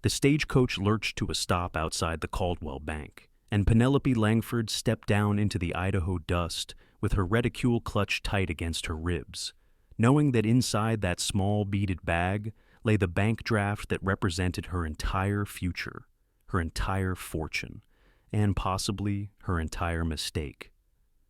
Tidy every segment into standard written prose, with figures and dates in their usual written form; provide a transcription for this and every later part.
The stagecoach lurched to a stop outside the Caldwell Bank, and Penelope Langford stepped down into the Idaho dust with her reticule clutched tight against her ribs, knowing that inside that small beaded bag lay the bank draft that represented her entire future, her entire fortune, and possibly her entire mistake.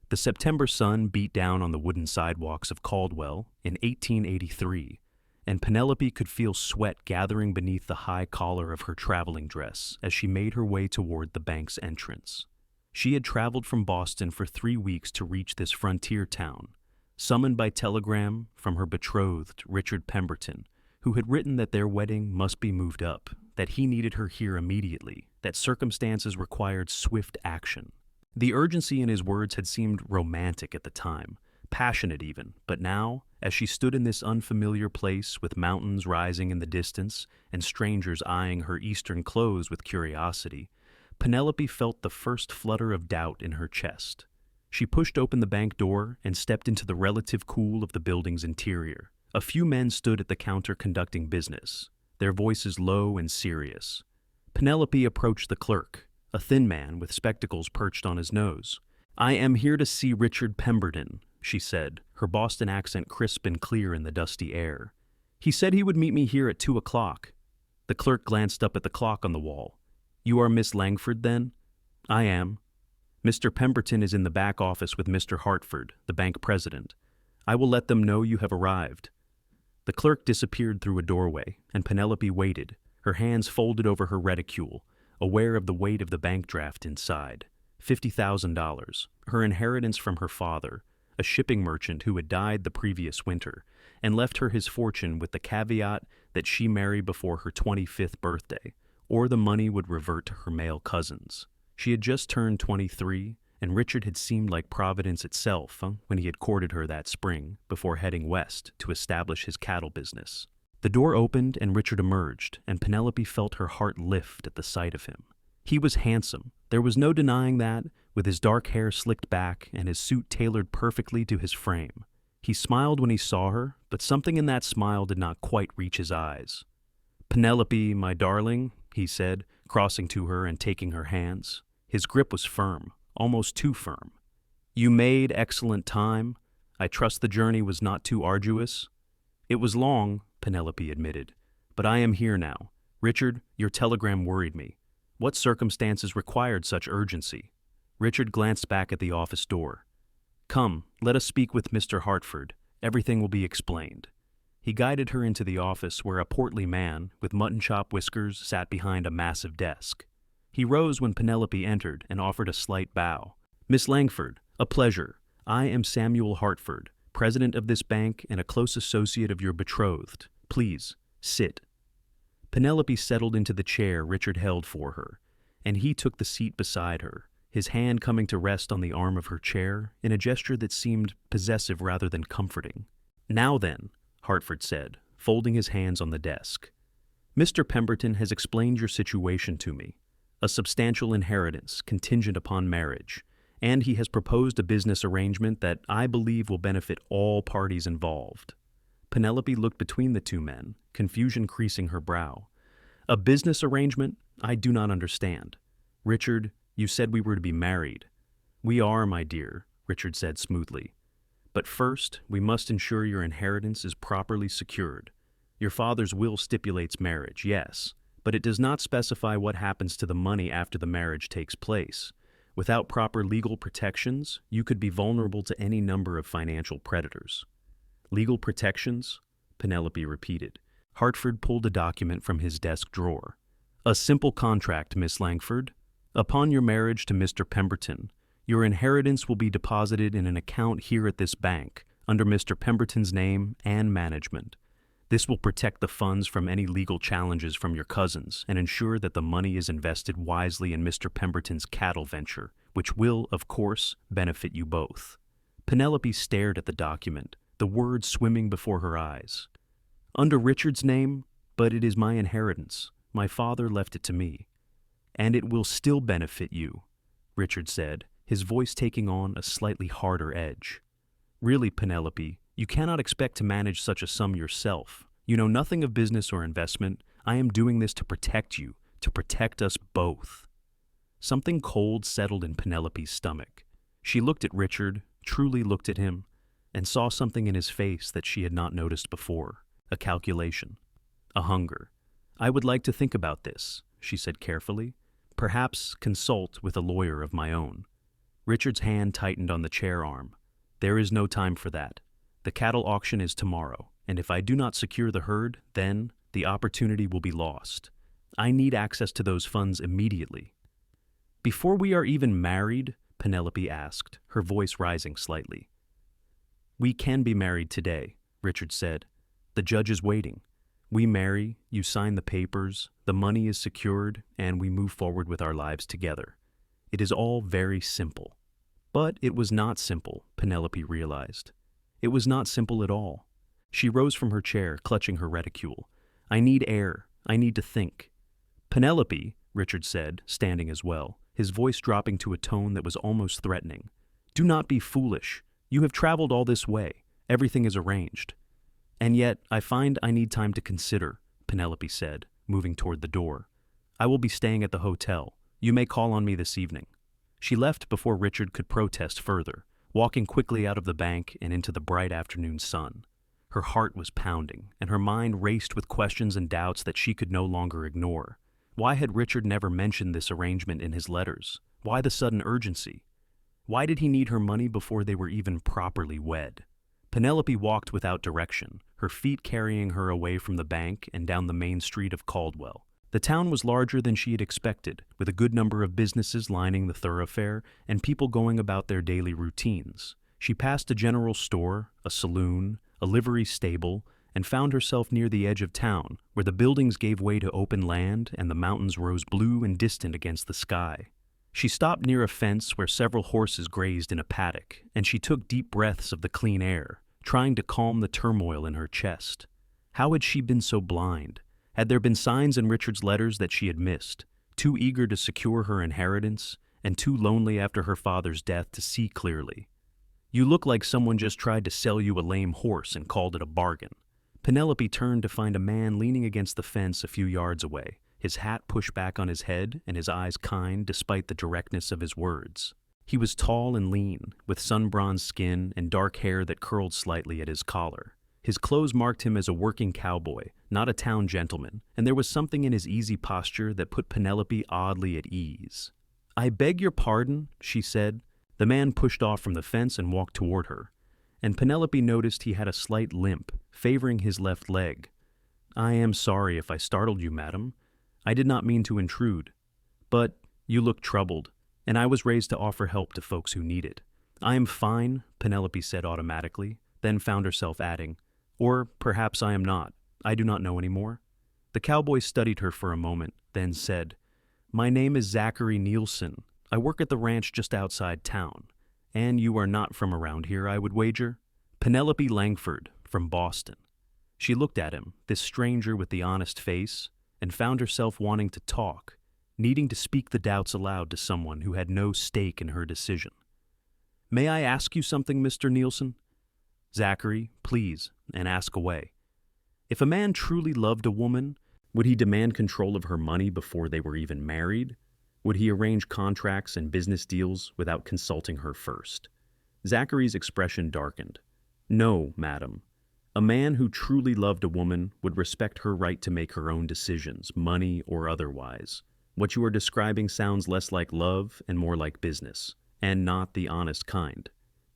The September sun beat down on the wooden sidewalks of Caldwell in 1883, and Penelope could feel sweat gathering beneath the high collar of her traveling dress as she made her way toward the bank's entrance. She had traveled from Boston for 3 weeks to reach this frontier town, summoned by telegram from her betrothed, Richard Pemberton, who had written that their wedding must be moved up, that he needed her here immediately, that circumstances required swift action. The urgency in his words had seemed romantic at the time, passionate even, but now, as she stood in this unfamiliar place with mountains rising in the distance and strangers eyeing her eastern clothes with curiosity, Penelope felt the first flutter of doubt in her chest. She pushed open the bank door and stepped into the relative cool of the building's interior. A few men stood at the counter conducting business, their voices low and serious. Penelope approached the clerk, a thin man with spectacles perched on his nose. "I am here to see Richard Pemberton," she said, her Boston accent crisp and clear in the dusty air. "He said he would meet me here at 2 o'clock. The clerk glanced up at the clock on the wall. "You are Miss Langford, then?" "I am." "Mr. Pemberton is in the back office with Mr. Hartford, the bank president. I will let them know you have arrived." The clerk disappeared through a doorway, and Penelope waited, her hands folded over her reticule, aware of the weight of the bank draft inside. $50,000, her inheritance from her father, a shipping merchant who had died the previous winter, and left her his fortune with the caveat that she marry before her 25th birthday, or the money would revert to her male cousins. She had just turned 23, and Richard had seemed like Providence itself when he had courted her that spring before heading west to establish his cattle business. The door opened and Richard emerged, and Penelope felt her heart lift at the sight of him. He was handsome. There was no denying that, with his dark hair slicked back and his suit tailored perfectly to his frame. He smiled when he saw her, but something in that smile did not quite reach his eyes. "Penelope, my darling," he said, crossing to her and taking her hands. His grip was firm, almost too firm. "You made excellent time. I trust the journey was not too arduous." "It was long," Penelope admitted, "but I am here now. Richard, your telegram worried me. What circumstances required such urgency?" Richard glanced back at the office door. "Come, let us speak with Mr. Hartford. Everything will be explained." He guided her into the office where a portly man with mutton chop whiskers sat behind a massive desk. He rose when Penelope entered and offered a slight bow. "Miss Langford, a pleasure. I am Samuel Hartford, president of this bank and a close associate of your betrothed. Please, sit." Penelope settled into the chair Richard held for her, and he took the seat beside her, his hand coming to rest on the arm of her chair in a gesture that seemed possessive rather than comforting. "Now then," Hartford said, folding his hands on the desk. "Mr. Pemberton has explained your situation to me. A substantial inheritance contingent upon marriage, and he has proposed a business arrangement that I believe will benefit all parties involved." Penelope looked between the two men, confusion creasing her brow. "A business arrangement? I do not understand. Richard, you said we were to be married." "We are, my dear," Richard said smoothly. "But first, we must ensure your inheritance is properly secured. Your father's will stipulates marriage, yes, but it does not specify what happens to the money after the marriage takes place. Without proper legal protections, you could be vulnerable to any number of financial predators." "Legal protections?" Penelope repeated. Hartford pulled a document from his desk drawer. "A simple contract, Miss Langford. Upon your marriage to Mr. Pemberton, your inheritance will be deposited in an account here at this bank, under Mr. Pemberton's name and management. This will protect the funds from any legal challenges from your cousins and ensure that the money is invested wisely in Mr. Pemberton's cattle venture, which will, of course, benefit you both." Penelope stared at the document, the words swimming before her eyes. "Under Richard's name, but it is my inheritance. My father left it to me." "And it will still benefit you," Richard said, his voice taking on a slightly harder edge. "Really, Penelope, you cannot expect to manage such a sum yourself. You know nothing of business or investment. I am doing this to protect you, to protect us both." Something cold settled in Penelope's stomach. She looked at Richard, truly looked at him, and saw something in his face that she had not noticed before, a calculation, a hunger. "I would like to think about this," she said carefully. "Perhaps consult with a lawyer of my own." Richard's hand tightened on the chair arm. "There is no time for that. The cattle auction is tomorrow, and if I do not secure the herd, then the opportunity will be lost. I need access to those funds immediately." "Before we are even married?" Penelope asked, her voice rising slightly. "We can be married today," Richard said. "The judge is waiting. We marry, you sign the papers, the money is secured, and we move forward with our lives together. It is all very simple." But it was not simple, Penelope realized. It was not simple at all. She rose from her chair, clutching her reticule. "I need air. I need to think." "Penelope," Richard said, standing as well, his voice dropping to a tone that was almost threatening. "Do not be foolish. You have traveled all this way. Everything is arranged." "And yet, I find I need time to consider," Penelope said, moving toward the door. "I will be staying at the hotel. You may call on me this evening." She left before Richard could protest further, walking quickly out of the bank and into the bright afternoon sun. Her heart was pounding, and her mind raced with questions and doubts that she could no longer ignore. Why had Richard never mentioned this arrangement in his letters? Why the sudden urgency? Why did he need her money before they were even properly wed? Penelope walked without direction, her feet carrying her away from the bank and down the main street of Caldwell. The town was larger than she had expected, with a good number of businesses lining the thoroughfare and people going about their daily routines. She passed a general store, a saloon, a livery stable, and found herself near the edge of town, where the buildings gave way to open land and the mountains rose blue and distant against the sky. She stopped near a fence where several horses grazed in a paddock, and she took deep breaths of the clean air, trying to calm the turmoil in her chest. How had she been so blind? Had there been signs in Richard's letters that she had missed, too eager to secure her inheritance, and too lonely after her father's death to see clearly? "You look like someone just tried to sell you a lame horse and called it a bargain." Penelope turned to find a man leaning against the fence a few yards away, his hat pushed back on his head and his eyes kind despite the directness of his words. He was tall and lean, with sun-bronzed skin and dark hair that curled slightly at his collar. His clothes marked him as a working cowboy, not a town gentleman, and there was something in his easy posture that put Penelope oddly at ease. "I beg your pardon," she said. The man pushed off from the fence and walked toward her, and Penelope noticed he had a slight limp, favoring his left leg. "I am sorry if I startled you, madam. I did not mean to intrude. But you look troubled, and I was raised to offer help to folks who need it." "I am fine," Penelope said automatically, then found herself adding, "Or perhaps I am not. I do not know any more." The cowboy studied her for a moment, then said, "My name is Zachary Nielson. I work at the ranch just outside town. And you are not from around here, I would wager?" "Penelope Langford, from Boston." She looked at him, this stranger with the honest face, and found herself wanting to talk, needing to speak the doubts aloud to someone who had no stake in her decision. "May I ask you something, Mr. Nielson?" "Zachary, please, and ask away." If a man truly loved a woman, would he demand control of her money before they were even married? Would he arrange contracts and business deals without consulting her first? Zachary's expression darkened. "No, madam. A man who truly loved a woman would respect her right to make her own decisions, money or otherwise. What you are describing sounds less like love and more like business, and not the honest kind."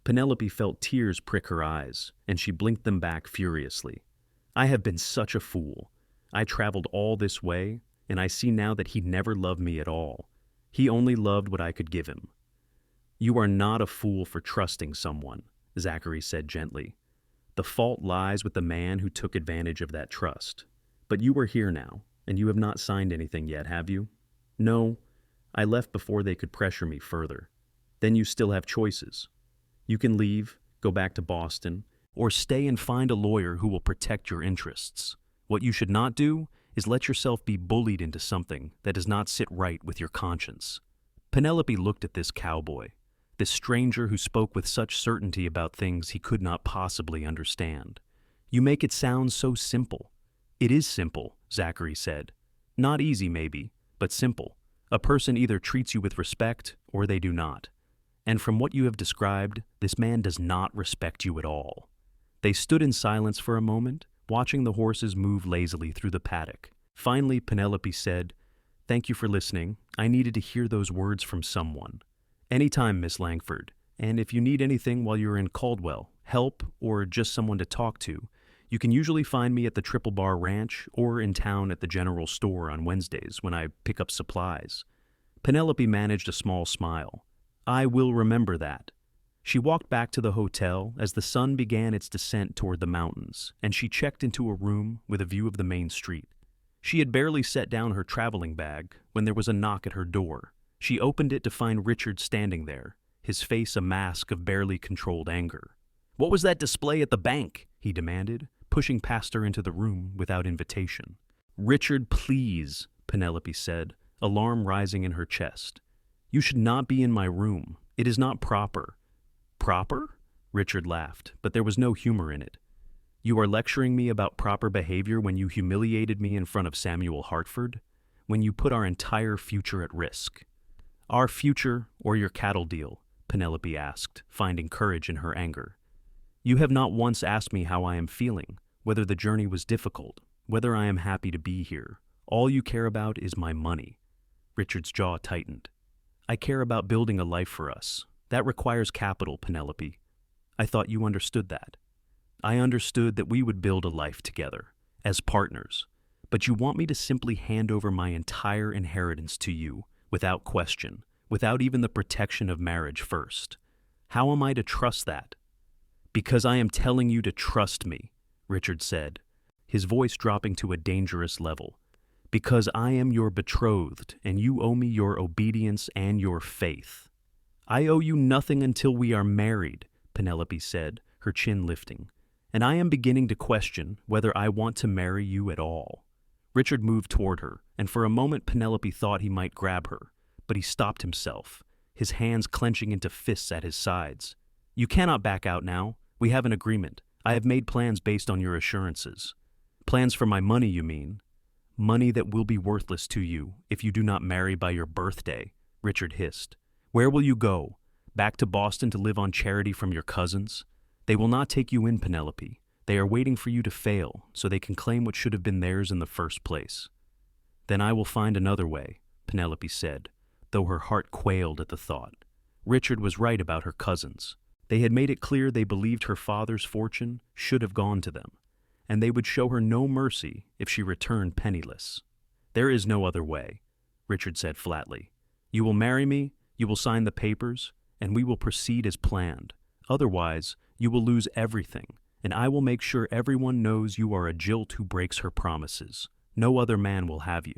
Penelope felt tears prick her eyes, and she blinked them back furiously. "I have been such a fool. I traveled all this way, and I see now that he never loved me at all. He only loved what I could give him." "You are not a fool for trusting someone," Zachary said gently. "The fault lies with the man who took advantage of that trust. But you are here now, and you have not signed anything yet, have you?" "No. I left before they could pressure me further." "Then you still have choices. You can leave, go back to Boston, or stay and find a lawyer who will protect your interests. What you should not do is let yourself be bullied into something that does not sit right with your conscience." Penelope looked at this cowboy, this stranger who spoke with such certainty about things he could not possibly understand. "You make it sound so simple. It is simple, Zachary said. Not easy, maybe, but simple. A person either treats you with respect or they do not. And from what you have described, this man does not respect you at all. They stood in silence for a moment, watching the horses move lazily through the paddock. Finally, Penelope said, "Thank you for listening. I needed to hear those words from someone. Anytime, Miss Langford. And if you need anything while you're in Caldwell, help or just someone to talk to, you can usually find me at the Triple Bar Ranch or in town at the general store on Wednesdays when I pick up supplies." Penelope managed a small smile. "I will remember that." She walked back to the hotel as the sun began its descent toward the mountains, and she checked into a room with a view of the main street. She had barely set down her traveling bag when there was a knock at her door. She opened it to find Richard standing there, his face a mask of barely controlled anger. "What was that display at the bank?" he demanded, pushing past her into the room without invitation. "Richard, please," Penelope said, alarm rising in her chest. "You should not be in my room. It is not proper." "Proper?" Richard laughed, but there was no humor in it. "You are lecturing me about proper behavior when you humiliated me in front of Samuel Hartford? When you put our entire future at risk?" "Our future or your cattle deal?" Penelope asked, finding courage in her anger. "You have not once asked me how I am feeling, whether the journey was difficult, whether I am happy to be here. All you care about is my money." Richard's jaw tightened. "I care about building a life for us. That requires capital, Penelope. I thought you understood that. I understood that we would build a life together, as partners. But you want me to simply hand over my entire inheritance to you, without question, without even the protection of marriage first. How am I to trust that?" "Because I am telling you to trust me," Richard said, his voice dropping to a dangerous level. "Because I am your betrothed, and you owe me your obedience and your faith." "I owe you nothing until we are married," Penelope said, her chin lifting. "And I am beginning to question whether I want to marry you at all." Richard moved toward her, and for a moment Penelope thought he might grab her, but he stopped himself, his hands clenching into fists at his sides. "You cannot back out now. We have an agreement. I have made plans based on your assurances." "Plans for my money, you mean?" "Money that will be worthless to you if you do not marry by your birthday," Richard hissed. "Where will you go? Back to Boston to live on charity from your cousins? They will not take you in, Penelope. They are waiting for you to fail so they can claim what should have been theirs in the first place." "Then I will find another way," Penelope said, though her heart quailed at the thought. Richard was right about her cousins. They had made it clear they believed her father's fortune should have gone to them, and they would show her no mercy if she returned penniless. "There is no other way," Richard said flatly. "You will marry me, you will sign the papers, and we will proceed as planned. Otherwise, you will lose everything, and I will make sure everyone knows you are a jilt who breaks her promises. No other man will have you."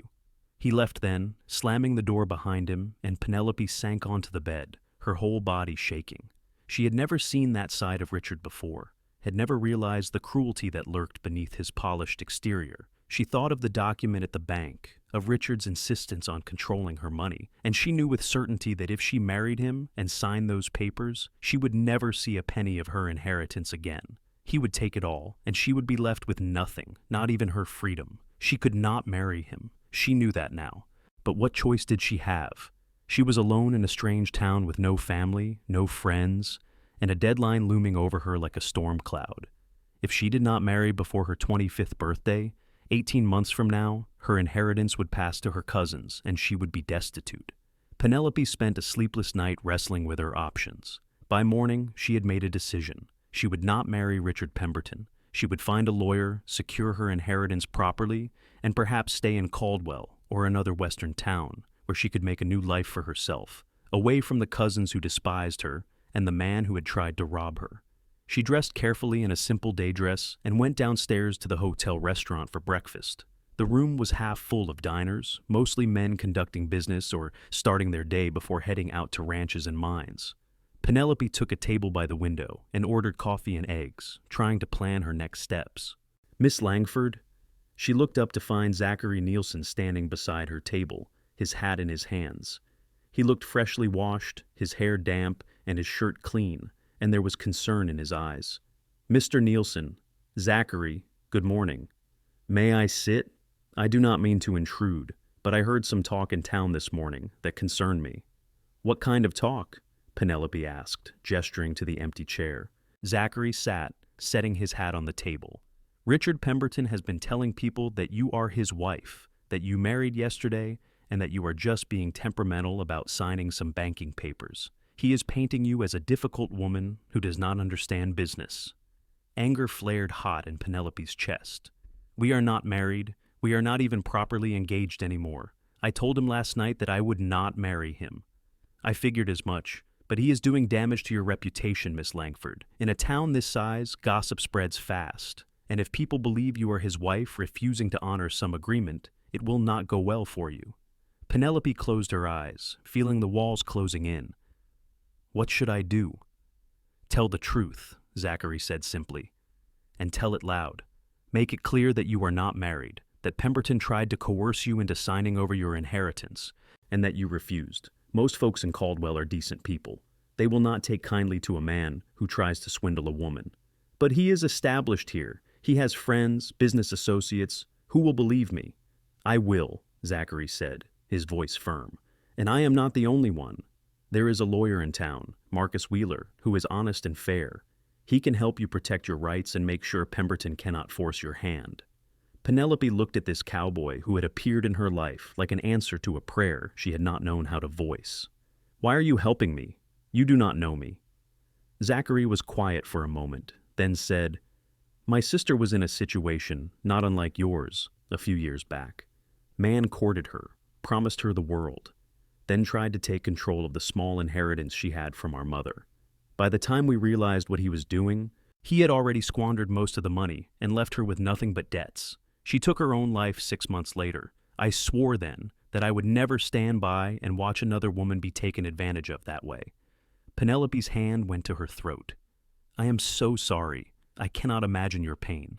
He left then, slamming the door behind him, and Penelope sank onto the bed, her whole body shaking. She had never seen that side of Richard before, had never realized the cruelty that lurked beneath his polished exterior. She thought of the document at the bank, of Richard's insistence on controlling her money, and she knew with certainty that if she married him and signed those papers, she would never see a penny of her inheritance again. He would take it all, and she would be left with nothing, not even her freedom. She could not marry him. She knew that now. But what choice did she have? She was alone in a strange town with no family, no friends, and a deadline looming over her like a storm cloud. If she did not marry before her 25th birthday, 18 months from now, her inheritance would pass to her cousins, and she would be destitute. Penelope spent a sleepless night wrestling with her options. By morning, she had made a decision. She would not marry Richard Pemberton. She would find a lawyer, secure her inheritance properly, and perhaps stay in Caldwell or another western town where she could make a new life for herself, away from the cousins who despised her and the man who had tried to rob her. She dressed carefully in a simple day dress and went downstairs to the hotel restaurant for breakfast. The room was half full of diners, mostly men conducting business or starting their day before heading out to ranches and mines. Penelope took a table by the window and ordered coffee and eggs, trying to plan her next steps. "Miss Langford?" She looked up to find Zachary Nielson standing beside her table, his hat in his hands. He looked freshly washed, his hair damp, and his shirt clean, and there was concern in his eyes. "Mr. Nielson, Zachary, good morning." May I sit? I do not mean to intrude, but I heard some talk in town this morning that concerned me. What kind of talk? Penelope asked, gesturing to the empty chair. Zachary sat, setting his hat on the table. Richard Pemberton has been telling people that you are his wife, that you married yesterday, and that you are just being temperamental about signing some banking papers. He is painting you as a difficult woman who does not understand business. Anger flared hot in Penelope's chest. We are not married. We are not even properly engaged anymore. I told him last night that I would not marry him. I figured as much, but he is doing damage to your reputation, Miss Langford. In a town this size, gossip spreads fast, and if people believe you are his wife refusing to honor some agreement, it will not go well for you. Penelope closed her eyes, feeling the walls closing in. What should I do? Tell the truth, Zachary said simply, and tell it loud. Make it clear that you are not married, that Pemberton tried to coerce you into signing over your inheritance, and that you refused. Most folks in Caldwell are decent people. They will not take kindly to a man who tries to swindle a woman. But he is established here. He has friends, business associates. Who will believe me? I will, Zachary said, his voice firm. And I am not the only one. There is a lawyer in town, Marcus Wheeler, who is honest and fair. He can help you protect your rights and make sure Pemberton cannot force your hand. Penelope looked at this cowboy who had appeared in her life like an answer to a prayer she had not known how to voice. Why are you helping me? You do not know me. Zachary was quiet for a moment, then said, My sister was in a situation not unlike yours a few years back. Man courted her, promised her the world, then tried to take control of the small inheritance she had from our mother. By the time we realized what he was doing, he had already squandered most of the money and left her with nothing but debts. She took her own life 6 months later. I swore then that I would never stand by and watch another woman be taken advantage of that way. Penelope's hand went to her throat. I am so sorry. I cannot imagine your pain.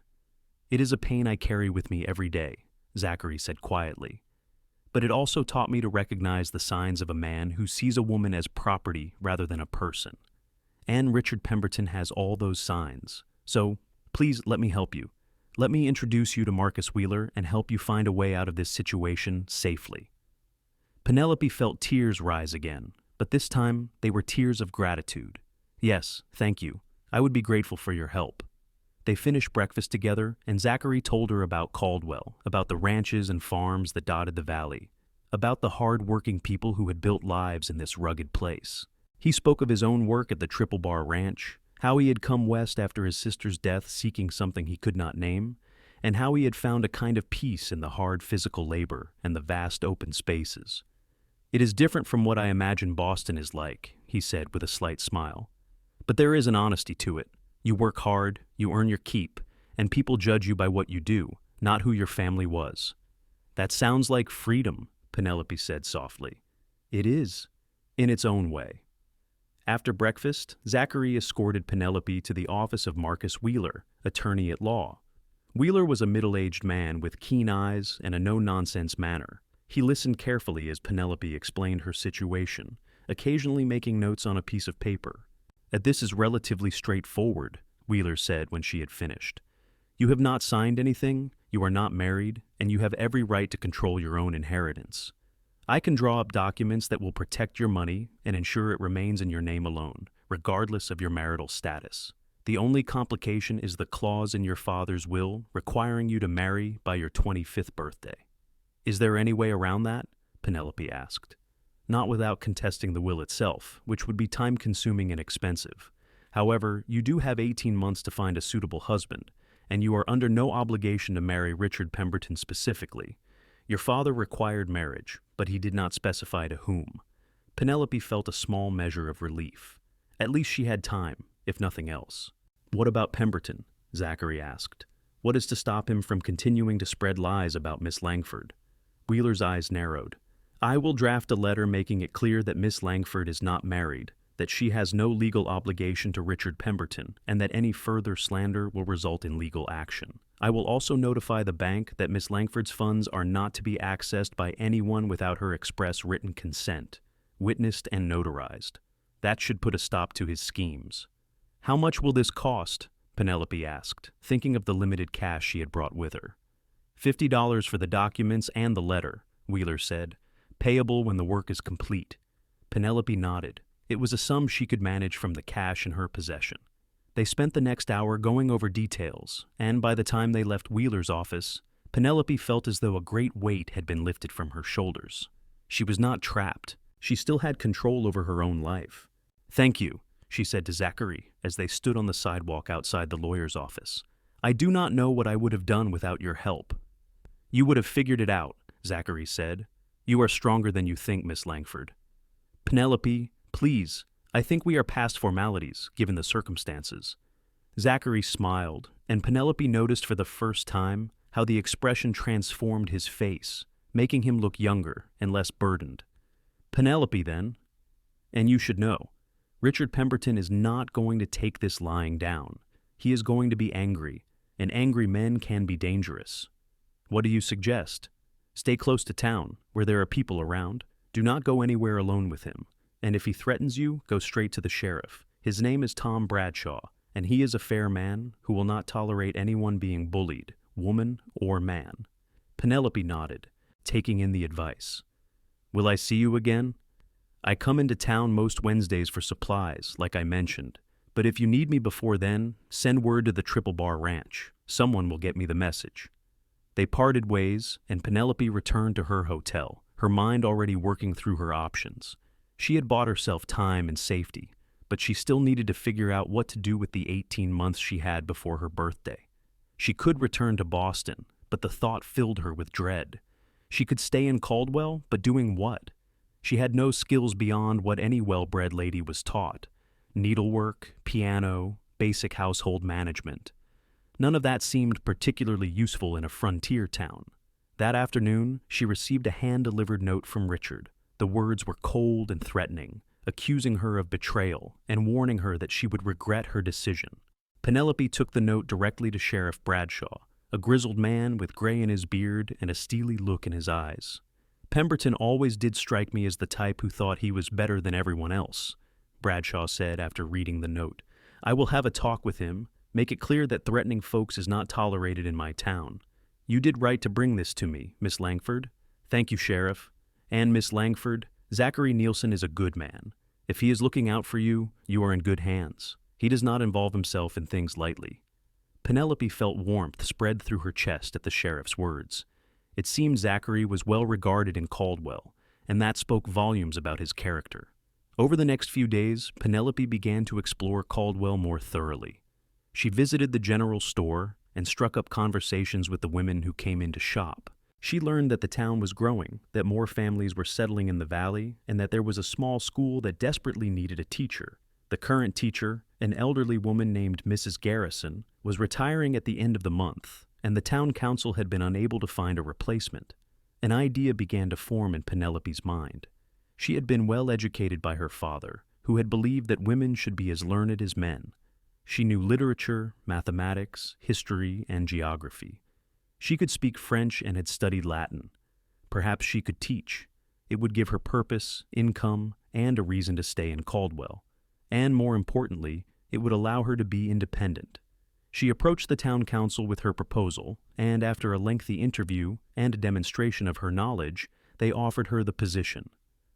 It is a pain I carry with me every day, Zachary said quietly. But it also taught me to recognize the signs of a man who sees a woman as property rather than a person. And Richard Pemberton has all those signs. So, please let me help you. Let me introduce you to Marcus Wheeler and help you find a way out of this situation safely. Penelope felt tears rise again, but this time they were tears of gratitude. Yes, thank you. I would be grateful for your help. They finished breakfast together, and Zachary told her about Caldwell, about the ranches and farms that dotted the valley, about the hard-working people who had built lives in this rugged place. He spoke of his own work at the Triple Bar Ranch, how he had come west after his sister's death seeking something he could not name, and how he had found a kind of peace in the hard physical labor and the vast open spaces. It is different from what I imagine Boston is like, he said with a slight smile. But there is an honesty to it. You work hard, you earn your keep, and people judge you by what you do, not who your family was. That sounds like freedom, Penelope said softly. It is, in its own way. After breakfast, Zachary escorted Penelope to the office of Marcus Wheeler, attorney at law. Wheeler was a middle-aged man with keen eyes and a no-nonsense manner. He listened carefully as Penelope explained her situation, occasionally making notes on a piece of paper. This is relatively straightforward, Wheeler said when she had finished. You have not signed anything, you are not married, and you have every right to control your own inheritance. I can draw up documents that will protect your money and ensure it remains in your name alone, regardless of your marital status. The only complication is the clause in your father's will requiring you to marry by your 25th birthday. Is there any way around that? Penelope asked. Not without contesting the will itself, which would be time-consuming and expensive. However, you do have 18 months to find a suitable husband, and you are under no obligation to marry Richard Pemberton specifically. Your father required marriage, but he did not specify to whom. Penelope felt a small measure of relief. At least she had time, if nothing else. What about Pemberton? Zachary asked. What is to stop him from continuing to spread lies about Miss Langford? Wheeler's eyes narrowed. I will draft a letter making it clear that Miss Langford is not married, that she has no legal obligation to Richard Pemberton, and that any further slander will result in legal action. I will also notify the bank that Miss Langford's funds are not to be accessed by anyone without her express written consent, witnessed and notarized. That should put a stop to his schemes. How much will this cost? Penelope asked, thinking of the limited cash she had brought with her. $50 for the documents and the letter, Wheeler said. Payable when the work is complete. Penelope nodded. It was a sum she could manage from the cash in her possession. They spent the next hour going over details, and by the time they left Wheeler's office, Penelope felt as though a great weight had been lifted from her shoulders. She was not trapped. She still had control over her own life. "Thank you," she said to Zachary as they stood on the sidewalk outside the lawyer's office. "I do not know what I would have done without your help." "You would have figured it out," Zachary said. "You are stronger than you think, Miss Langford." "Penelope, please, I think we are past formalities, given the circumstances." Zachary smiled, and Penelope noticed for the first time how the expression transformed his face, making him look younger and less burdened. "Penelope, then. And you should know, Richard Pemberton is not going to take this lying down. He is going to be angry, and angry men can be dangerous. What do you suggest? Stay close to town, where there are people around. Do not go anywhere alone with him. And if he threatens you, go straight to the sheriff. His name is Tom Bradshaw, and he is a fair man who will not tolerate anyone being bullied, woman or man." Penelope nodded, taking in the advice. "Will I see you again?" "I come into town most Wednesdays for supplies, like I mentioned. But if you need me before then, send word to the Triple Bar Ranch. Someone will get me the message." They parted ways, and Penelope returned to her hotel, her mind already working through her options. She had bought herself time and safety, but she still needed to figure out what to do with the 18 months she had before her birthday. She could return to Boston, but the thought filled her with dread. She could stay in Caldwell, but doing what? She had no skills beyond what any well-bred lady was taught: needlework, piano, basic household management. None of that seemed particularly useful in a frontier town. That afternoon, she received a hand-delivered note from Richard. The words were cold and threatening, accusing her of betrayal and warning her that she would regret her decision. Penelope took the note directly to Sheriff Bradshaw, a grizzled man with gray in his beard and a steely look in his eyes. "Pemberton always did strike me as the type who thought he was better than everyone else," Bradshaw said after reading the note. "I will have a talk with him, make it clear that threatening folks is not tolerated in my town. You did right to bring this to me, Miss Langford." "Thank you, Sheriff. And Miss Langford, Zachary Nielson is a good man. If he is looking out for you, you are in good hands. He does not involve himself in things lightly." Penelope felt warmth spread through her chest at the sheriff's words. It seemed Zachary was well regarded in Caldwell, and that spoke volumes about his character. Over the next few days, Penelope began to explore Caldwell more thoroughly. She visited the general store and struck up conversations with the women who came in to shop. She learned that the town was growing, that more families were settling in the valley, and that there was a small school that desperately needed a teacher. The current teacher, an elderly woman named Mrs. Garrison, was retiring at the end of the month, and the town council had been unable to find a replacement. An idea began to form in Penelope's mind. She had been well educated by her father, who had believed that women should be as learned as men. She knew literature, mathematics, history, and geography. She could speak French and had studied Latin. Perhaps she could teach. It would give her purpose, income, and a reason to stay in Caldwell. And more importantly, it would allow her to be independent. She approached the town council with her proposal, and after a lengthy interview and a demonstration of her knowledge, they offered her the position.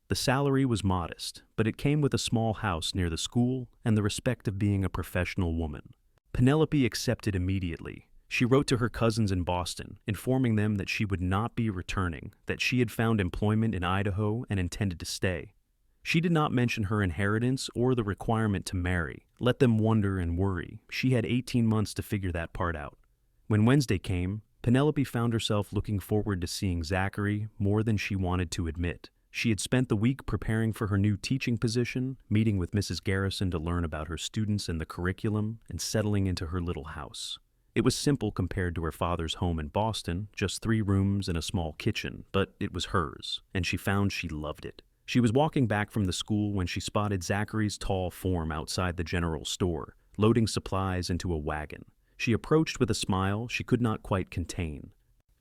The salary was modest, but it came with a small house near the school and the respect of being a professional woman. Penelope accepted immediately. She wrote to her cousins in Boston, informing them that she would not be returning, that she had found employment in Idaho and intended to stay. She did not mention her inheritance or the requirement to marry. Let them wonder and worry. She had 18 months to figure that part out. When Wednesday came, Penelope found herself looking forward to seeing Zachary more than she wanted to admit. She had spent the week preparing for her new teaching position, meeting with Mrs. Garrison to learn about her students and the curriculum, and settling into her little house. It was simple compared to her father's home in Boston, just 3 rooms and a small kitchen, but it was hers, and she found she loved it. She was walking back from the school when she spotted Zachary's tall form outside the general store, loading supplies into a wagon. She approached with a smile she could not quite contain.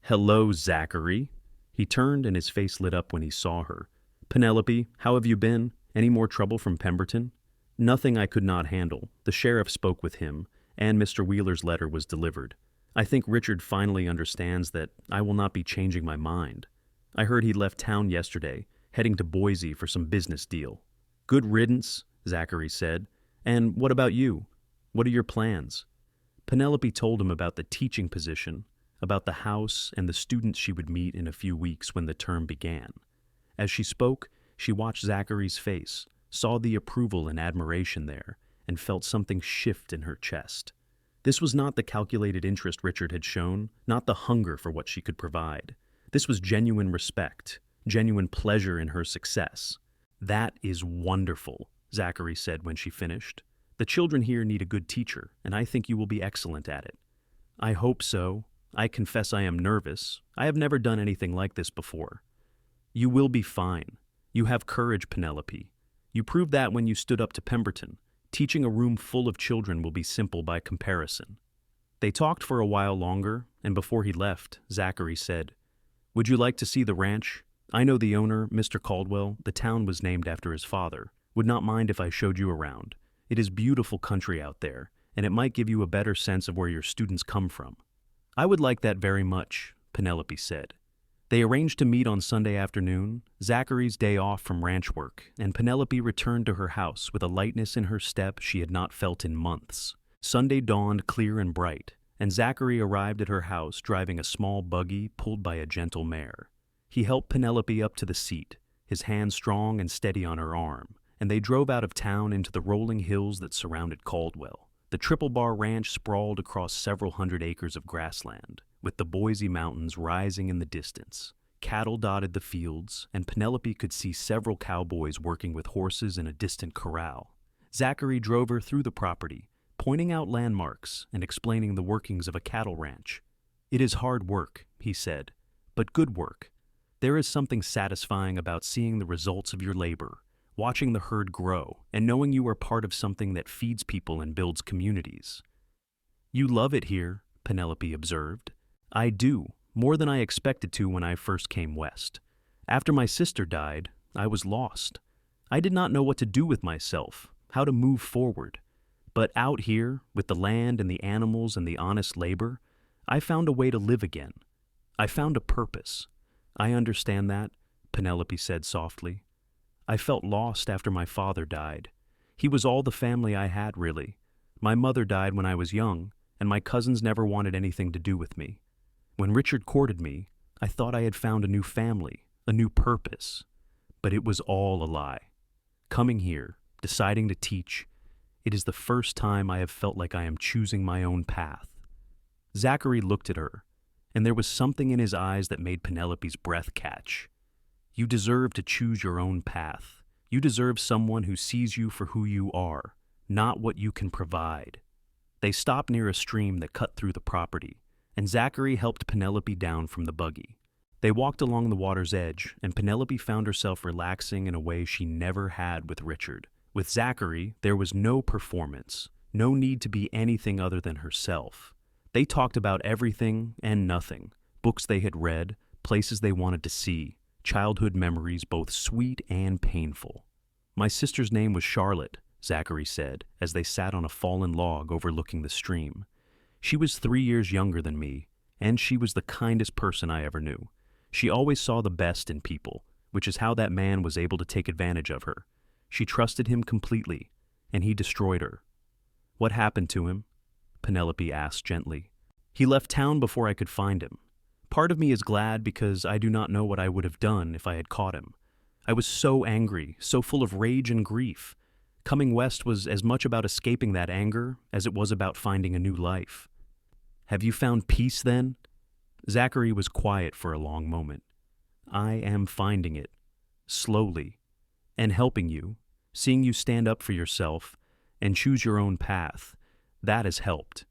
"Hello, Zachary." He turned and his face lit up when he saw her. "Penelope, how have you been? Any more trouble from Pemberton?" "Nothing I could not handle. The sheriff spoke with him, and Mr. Wheeler's letter was delivered. I think Richard finally understands that I will not be changing my mind. I heard he left town yesterday, heading to Boise for some business deal. Good riddance, Zachary said. And what about you? What are your plans? Penelope told him about the teaching position, about the house and the students she would meet in a few weeks when the term began. As she spoke, she watched Zachary's face, saw the approval and admiration there, and felt something shift in her chest. This was not the calculated interest Richard had shown, not the hunger for what she could provide. This was genuine respect, genuine pleasure in her success. That is wonderful, Zachary said when she finished. The children here need a good teacher, and I think you will be excellent at it. I hope so. I confess I am nervous. I have never done anything like this before. You will be fine. You have courage, Penelope. You proved that when you stood up to Pemberton. Teaching a room full of children will be simple by comparison. They talked for a while longer, and before he left, Zachary said, "Would you like to see the ranch? I know the owner, Mr. Caldwell. The town was named after his father. Would not mind if I showed you around. It is beautiful country out there, and it might give you a better sense of where your students come from." "I would like that very much," Penelope said. They arranged to meet on Sunday afternoon, Zachary's day off from ranch work, and Penelope returned to her house with a lightness in her step she had not felt in months. Sunday dawned clear and bright, and Zachary arrived at her house driving a small buggy pulled by a gentle mare. He helped Penelope up to the seat, his hand strong and steady on her arm, and they drove out of town into the rolling hills that surrounded Caldwell. The Triple Bar Ranch sprawled across several hundred acres of grassland, with the Boise Mountains rising in the distance. Cattle dotted the fields, and Penelope could see several cowboys working with horses in a distant corral. Zachary drove her through the property, pointing out landmarks and explaining the workings of a cattle ranch. "It is hard work," he said, "but good work. There is something satisfying about seeing the results of your labor, watching the herd grow, and knowing you are part of something that feeds people and builds communities." "You love it here," Penelope observed. "I do, more than I expected to when I first came west. After my sister died, I was lost. I did not know what to do with myself, how to move forward. But out here, with the land and the animals and the honest labor, I found a way to live again. I found a purpose." "I understand that," Penelope said softly. "I felt lost after my father died. He was all the family I had, really. My mother died when I was young, and my cousins never wanted anything to do with me. When Richard courted me, I thought I had found a new family, a new purpose. But it was all a lie. Coming here, deciding to teach, it is the first time I have felt like I am choosing my own path." Zachary looked at her, and there was something in his eyes that made Penelope's breath catch. "You deserve to choose your own path. You deserve someone who sees you for who you are, not what you can provide." They stopped near a stream that cut through the property, and Zachary helped Penelope down from the buggy. They walked along the water's edge, and Penelope found herself relaxing in a way she never had with Richard. With Zachary, there was no performance, no need to be anything other than herself. They talked about everything and nothing, books they had read, places they wanted to see, childhood memories both sweet and painful. "My sister's name was Charlotte," Zachary said, as they sat on a fallen log overlooking the stream. "She was 3 years younger than me, and she was the kindest person I ever knew. She always saw the best in people, which is how that man was able to take advantage of her. She trusted him completely, and he destroyed her." "What happened to him?" Penelope asked gently. "He left town before I could find him. Part of me is glad because I do not know what I would have done if I had caught him. I was so angry, so full of rage and grief. Coming west was as much about escaping that anger as it was about finding a new life." "Have you found peace then?" Zachary was quiet for a long moment. "I am finding it, slowly, and helping you, seeing you stand up for yourself and choose your own path. That has helped.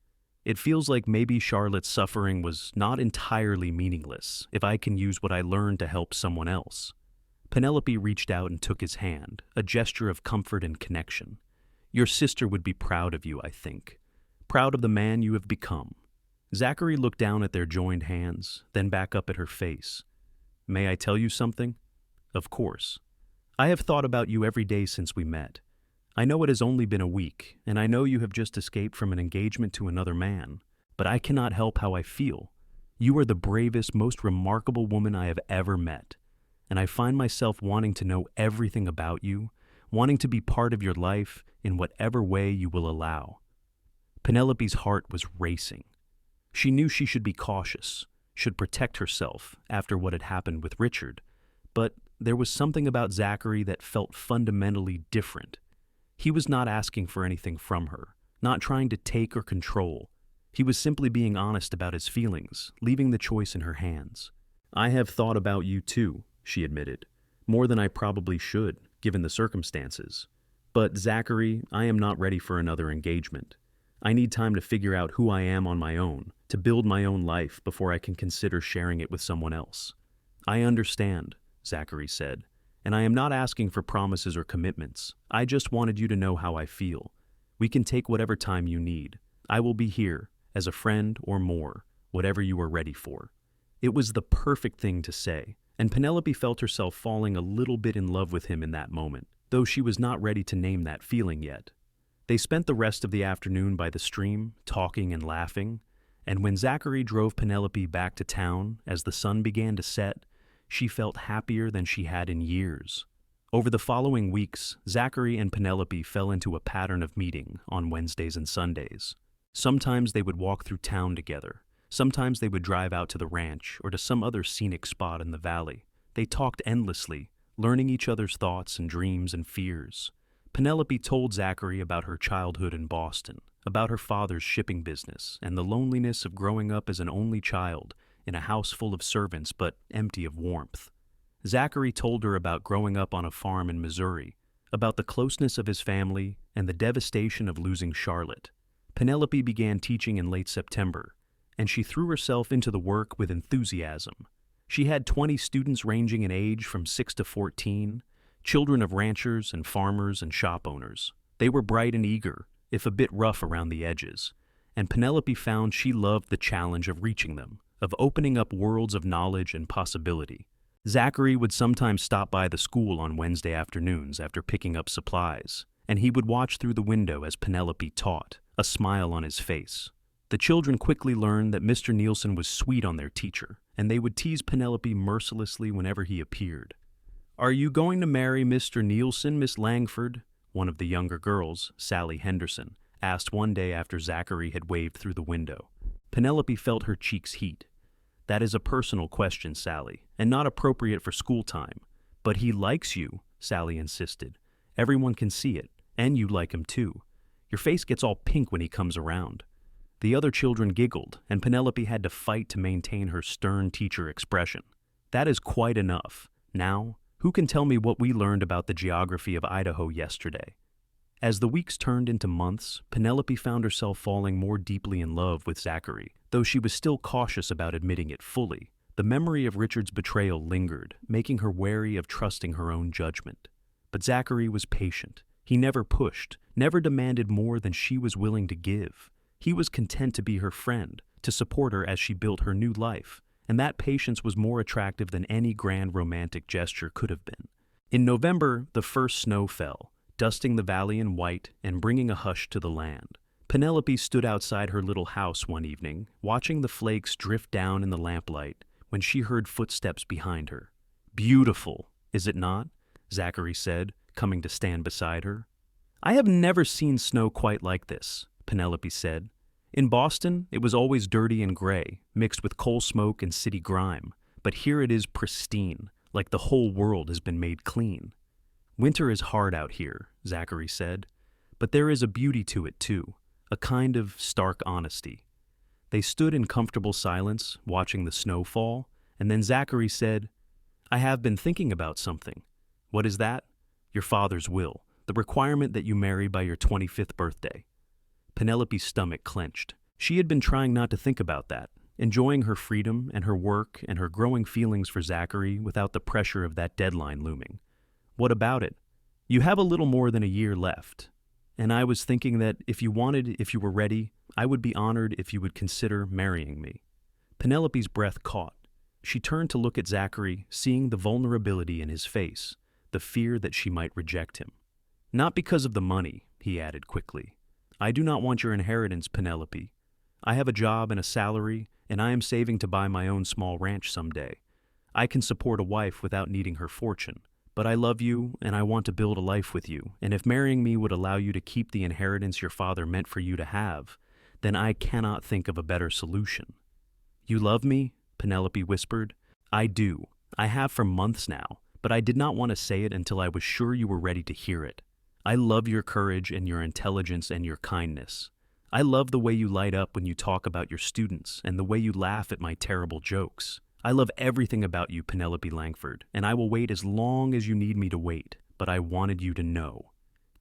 It feels like maybe Charlotte's suffering was not entirely meaningless if I can use what I learned to help someone else." Penelope reached out and took his hand, a gesture of comfort and connection. "Your sister would be proud of you, I think. Proud of the man you have become." Zachary looked down at their joined hands, then back up at her face. "May I tell you something?" "Of course. I have thought about you every day since we met. I know it has only been a week, and I know you have just escaped from an engagement to another man, but I cannot help how I feel. You are the bravest, most remarkable woman I have ever met, and I find myself wanting to know everything about you, wanting to be part of your life in whatever way you will allow." Penelope's heart was racing. She knew she should be cautious, should protect herself after what had happened with Richard, but there was something about Zachary that felt fundamentally different. He was not asking for anything from her, not trying to take or control. He was simply being honest about his feelings, leaving the choice in her hands. "I have thought about you too," she admitted, "more than I probably should, given the circumstances. But Zachary, I am not ready for another engagement. I need time to figure out who I am on my own, to build my own life before I can consider sharing it with someone else." "I understand," Zachary said, "and I am not asking for promises or commitments. I just wanted you to know how I feel. We can take whatever time you need. I will be here, as a friend or more, whatever you are ready for." It was the perfect thing to say, and Penelope felt herself falling a little bit in love with him in that moment, though she was not ready to name that feeling yet. They spent the rest of the afternoon by the stream, talking and laughing, and when Zachary drove Penelope back to town as the sun began to set, she felt happier than she had in years. Over the following weeks, Zachary and Penelope fell into a pattern of meeting on Wednesdays and Sundays. Sometimes they would walk through town together. Sometimes they would drive out to the ranch or to some other scenic spot in the valley. They talked endlessly, learning each other's thoughts and dreams and fears. Penelope told Zachary about her childhood in Boston, about her father's shipping business, and the loneliness of growing up as an only child in a house full of servants but empty of warmth. Zachary told her about growing up on a farm in Missouri, about the closeness of his family and the devastation of losing Charlotte. Penelope began teaching in late September, and she threw herself into the work with enthusiasm. She had 20 students ranging in age from 6 to 14, children of ranchers and farmers and shop owners. They were bright and eager, if a bit rough around the edges, and Penelope found she loved the challenge of reaching them, of opening up worlds of knowledge and possibility. Zachary would sometimes stop by the school on Wednesday afternoons after picking up supplies, and he would watch through the window as Penelope taught, a smile on his face. The children quickly learned that Mr. Nielson was sweet on their teacher, and they would tease Penelope mercilessly whenever he appeared. "Are you going to marry Mr. Nielson, Miss Langford?" one of the younger girls, Sally Henderson, asked one day after Zachary had waved through the window. Penelope felt her cheeks heat. "That is a personal question, Sally, and not appropriate for school time. But he likes you," Sally insisted. "Everyone can see it, and you like him too. Your face gets all pink when he comes around." The other children giggled, and Penelope had to fight to maintain her stern teacher expression. "That is quite enough. Now, who can tell me what we learned about the geography of Idaho yesterday?" As the weeks turned into months, Penelope found herself falling more deeply in love with Zachary, though she was still cautious about admitting it fully. The memory of Richard's betrayal lingered, making her wary of trusting her own judgment. But Zachary was patient. He never pushed, never demanded more than she was willing to give. He was content to be her friend, to support her as she built her new life, and that patience was more attractive than any grand romantic gesture could have been. In November, the first snow fell, dusting the valley in white and bringing a hush to the land. Penelope stood outside her little house one evening, watching the flakes drift down in the lamplight, when she heard footsteps behind her. "Beautiful, is it not?" Zachary said, coming to stand beside her. "I have never seen snow quite like this," Penelope said. "In Boston, it was always dirty and gray, mixed with coal smoke and city grime, but here it is pristine, like the whole world has been made clean." "Winter is hard out here," Zachary said, "but there is a beauty to it too, a kind of stark honesty." They stood in comfortable silence, watching the snow fall, and then Zachary said, "I have been thinking about something." "What is that?" "Your father's will, the requirement that you marry by your 25th birthday." Penelope's stomach clenched. She had been trying not to think about that, enjoying her freedom and her work and her growing feelings for Zachary without the pressure of that deadline looming. "What about it?" "You have a little more than a year left, and I was thinking that if you were ready, I would be honored if you would consider marrying me." Penelope's breath caught. She turned to look at Zachary, seeing the vulnerability in his face, the fear that she might reject him. "Not because of the money," he added quickly. "I do not want your inheritance, Penelope. I have a job and a salary, and I am saving to buy my own small ranch someday. I can support a wife without needing her fortune. But I love you, and I want to build a life with you, and if marrying me would allow you to keep the inheritance your father meant for you to have, then I cannot think of a better solution." "You love me?" Penelope whispered. "I do. I have for months now, but I did not want to say it until I was sure you were ready to hear it. I love your courage and your intelligence and your kindness. I love the way you light up when you talk about your students and the way you laugh at my terrible jokes. I love everything about you, Penelope Langford, and I will wait as long as you need me to wait, but I wanted you to know."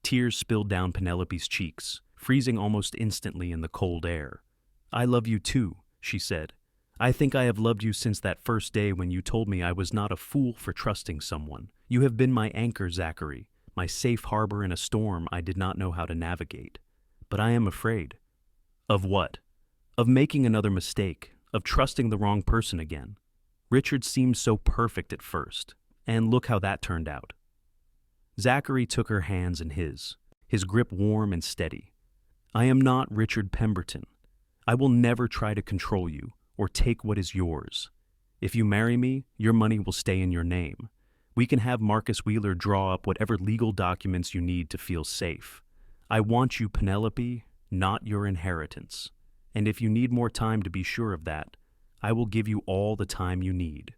Tears spilled down Penelope's cheeks, freezing almost instantly in the cold air. "I love you too," she said. "I think I have loved you since that first day when you told me I was not a fool for trusting someone. You have been my anchor, Zachary, my safe harbor in a storm I did not know how to navigate. But I am afraid." "Of what?" "Of making another mistake, of trusting the wrong person again. Richard seemed so perfect at first, and look how that turned out." Zachary took her hands in his grip warm and steady. "I am not Richard Pemberton. I will never try to control you or take what is yours. If you marry me, your money will stay in your name. We can have Marcus Wheeler draw up whatever legal documents you need to feel safe. I want you, Penelope, not your inheritance. And if you need more time to be sure of that, I will give you all the time you need."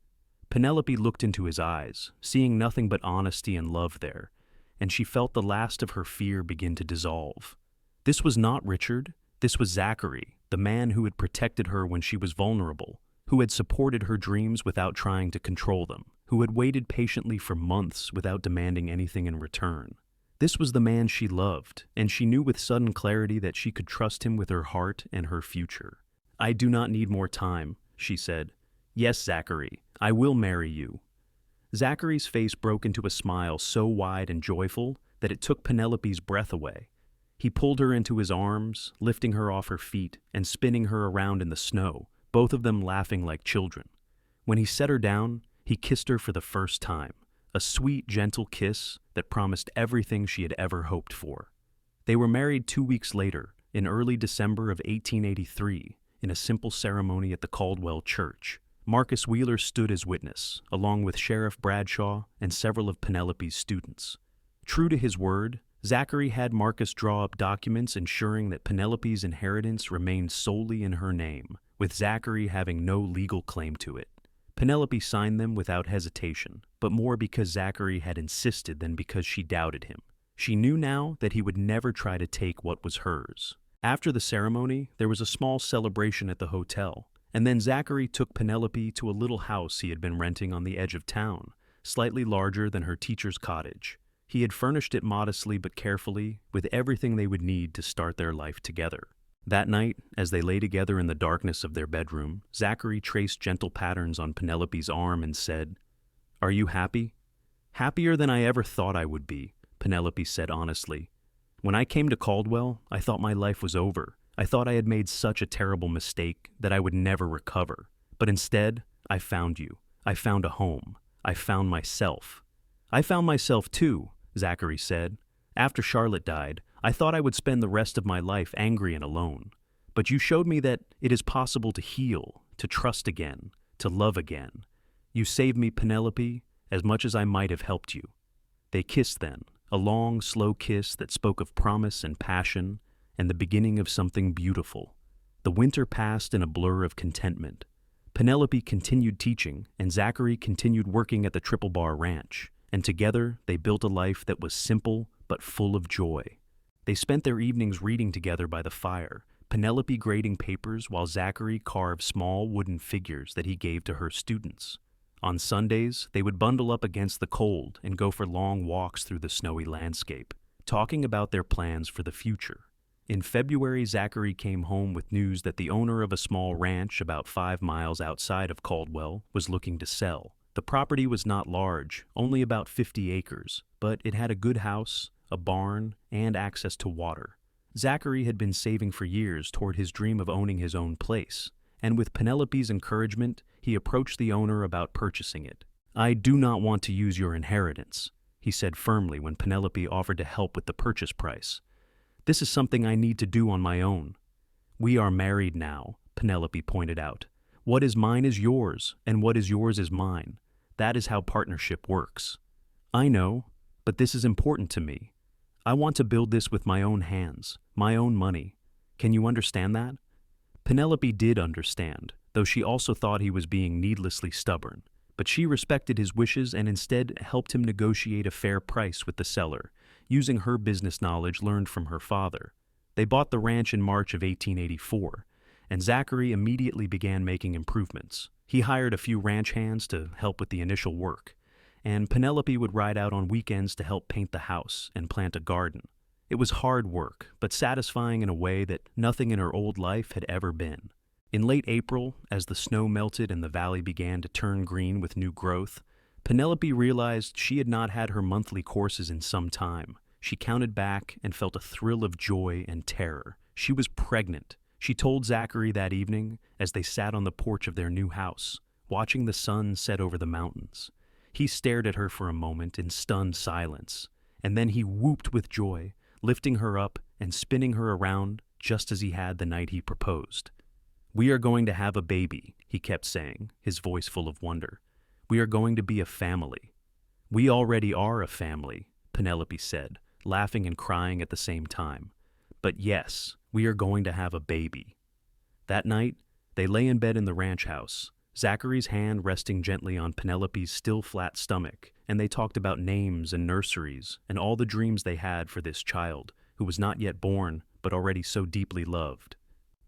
Penelope looked into his eyes, seeing nothing but honesty and love there, and she felt the last of her fear begin to dissolve. This was not Richard. This was Zachary, the man who had protected her when she was vulnerable, who had supported her dreams without trying to control them, who had waited patiently for months without demanding anything in return. This was the man she loved, and she knew with sudden clarity that she could trust him with her heart and her future. "I do not need more time," she said. "Yes, Zachary, I will marry you." Zachary's face broke into a smile so wide and joyful that it took Penelope's breath away. He pulled her into his arms, lifting her off her feet and spinning her around in the snow, both of them laughing like children. When he set her down, he kissed her for the first time, a sweet, gentle kiss that promised everything she had ever hoped for. They were married 2 weeks later, in early December of 1883, in a simple ceremony at the Caldwell church. Marcus Wheeler stood as witness, along with Sheriff Bradshaw and several of Penelope's students. True to his word, Zachary had Marcus draw up documents ensuring that Penelope's inheritance remained solely in her name, with Zachary having no legal claim to it. Penelope signed them without hesitation, but more because Zachary had insisted than because she doubted him. She knew now that he would never try to take what was hers. After the ceremony, there was a small celebration at the hotel, and then Zachary took Penelope to a little house he had been renting on the edge of town, slightly larger than her teacher's cottage. He had furnished it modestly but carefully, with everything they would need to start their life together. That night, as they lay together in the darkness of their bedroom, Zachary traced gentle patterns on Penelope's arm and said, "Are you happy?" "Happier than I ever thought I would be," Penelope said honestly. "When I came to Caldwell, I thought my life was over. I thought I had made such a terrible mistake that I would never recover. But instead, I found you. I found a home. I found myself." "I found myself too," Zachary said. "After Charlotte died, I thought I would spend the rest of my life angry and alone. But you showed me that it is possible to heal, to trust again, to love again. You saved me, Penelope, as much as I might have helped you." They kissed then, a long, slow kiss that spoke of promise and passion and the beginning of something beautiful. The winter passed in a blur of contentment. Penelope continued teaching, and Zachary continued working at the Triple Bar Ranch, and together they built a life that was simple but full of joy. They spent their evenings reading together by the fire, Penelope grading papers while Zachary carved small wooden figures that he gave to her students. On Sundays, they would bundle up against the cold and go for long walks through the snowy landscape, talking about their plans for the future. In February, Zachary came home with news that the owner of a small ranch about 5 miles outside of Caldwell was looking to sell. The property was not large, only about 50 acres, but it had a good house, a barn, and access to water. Zachary had been saving for years toward his dream of owning his own place, and with Penelope's encouragement, he approached the owner about purchasing it. "I do not want to use your inheritance," he said firmly when Penelope offered to help with the purchase price. "This is something I need to do on my own. "We are married now," Penelope pointed out. "What is mine is yours, and what is yours is mine. That is how partnership works." "I know, but this is important to me. I want to build this with my own hands, my own money. Can you understand that?" Penelope did understand, though she also thought he was being needlessly stubborn. But she respected his wishes and instead helped him negotiate a fair price with the seller, using her business knowledge learned from her father. They bought the ranch in March of 1884, and Zachary immediately began making improvements. He hired a few ranch hands to help with the initial work, and Penelope would ride out on weekends to help paint the house and plant a garden. It was hard work, but satisfying in a way that nothing in her old life had ever been. In late April, as the snow melted and the valley began to turn green with new growth, Penelope realized she had not had her monthly courses in some time. She counted back and felt a thrill of joy and terror. She was pregnant. She told Zachary that evening as they sat on the porch of their new house, watching the sun set over the mountains. He stared at her for a moment in stunned silence, and then he whooped with joy, lifting her up and spinning her around just as he had the night he proposed. "We are going to have a baby," he kept saying, his voice full of wonder. "We are going to be a family." "We already are a family," Penelope said, laughing and crying at the same time. "But yes, we are going to have a baby." That night, they lay in bed in the ranch house, Zachary's hand resting gently on Penelope's still flat stomach, and they talked about names and nurseries and all the dreams they had for this child, who was not yet born but already so deeply loved.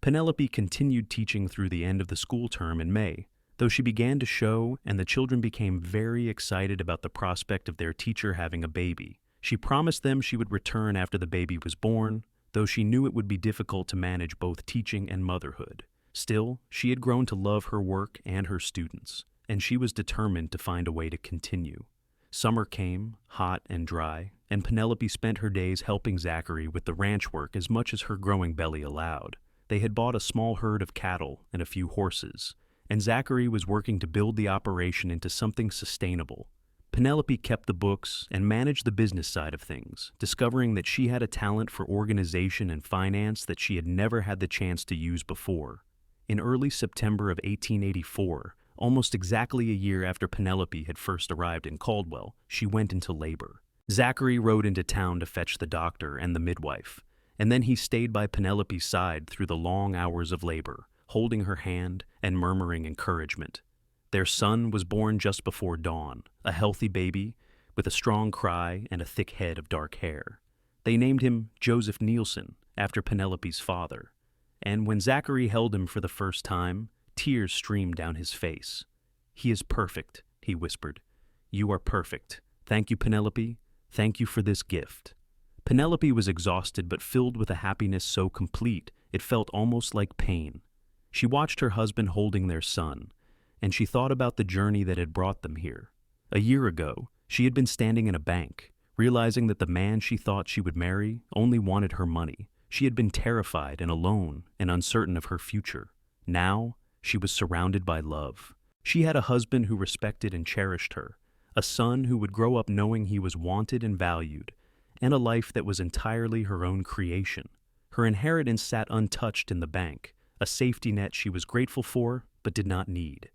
Penelope continued teaching through the end of the school term in May, though she began to show and the children became very excited about the prospect of their teacher having a baby. She promised them she would return after the baby was born, though she knew it would be difficult to manage both teaching and motherhood. Still, she had grown to love her work and her students, and she was determined to find a way to continue. Summer came, hot and dry, and Penelope spent her days helping Zachary with the ranch work as much as her growing belly allowed. They had bought a small herd of cattle and a few horses, and Zachary was working to build the operation into something sustainable. Penelope kept the books and managed the business side of things, discovering that she had a talent for organization and finance that she had never had the chance to use before. In early September of 1884, almost exactly a year after Penelope had first arrived in Caldwell, she went into labor. Zachary rode into town to fetch the doctor and the midwife, and then he stayed by Penelope's side through the long hours of labor, holding her hand and murmuring encouragement. Their son was born just before dawn, a healthy baby with a strong cry and a thick head of dark hair. They named him Joseph Nielson, after Penelope's father. And when Zachary held him for the first time, tears streamed down his face. "He is perfect," he whispered. "You are perfect. Thank you, Penelope. Thank you for this gift." Penelope was exhausted but filled with a happiness so complete it felt almost like pain. She watched her husband holding their son, and she thought about the journey that had brought them here. A year ago, she had been standing in a bank, realizing that the man she thought she would marry only wanted her money. She had been terrified and alone and uncertain of her future. Now, she was surrounded by love. She had a husband who respected and cherished her, a son who would grow up knowing he was wanted and valued, and a life that was entirely her own creation. Her inheritance sat untouched in the bank, a safety net she was grateful for but did not need.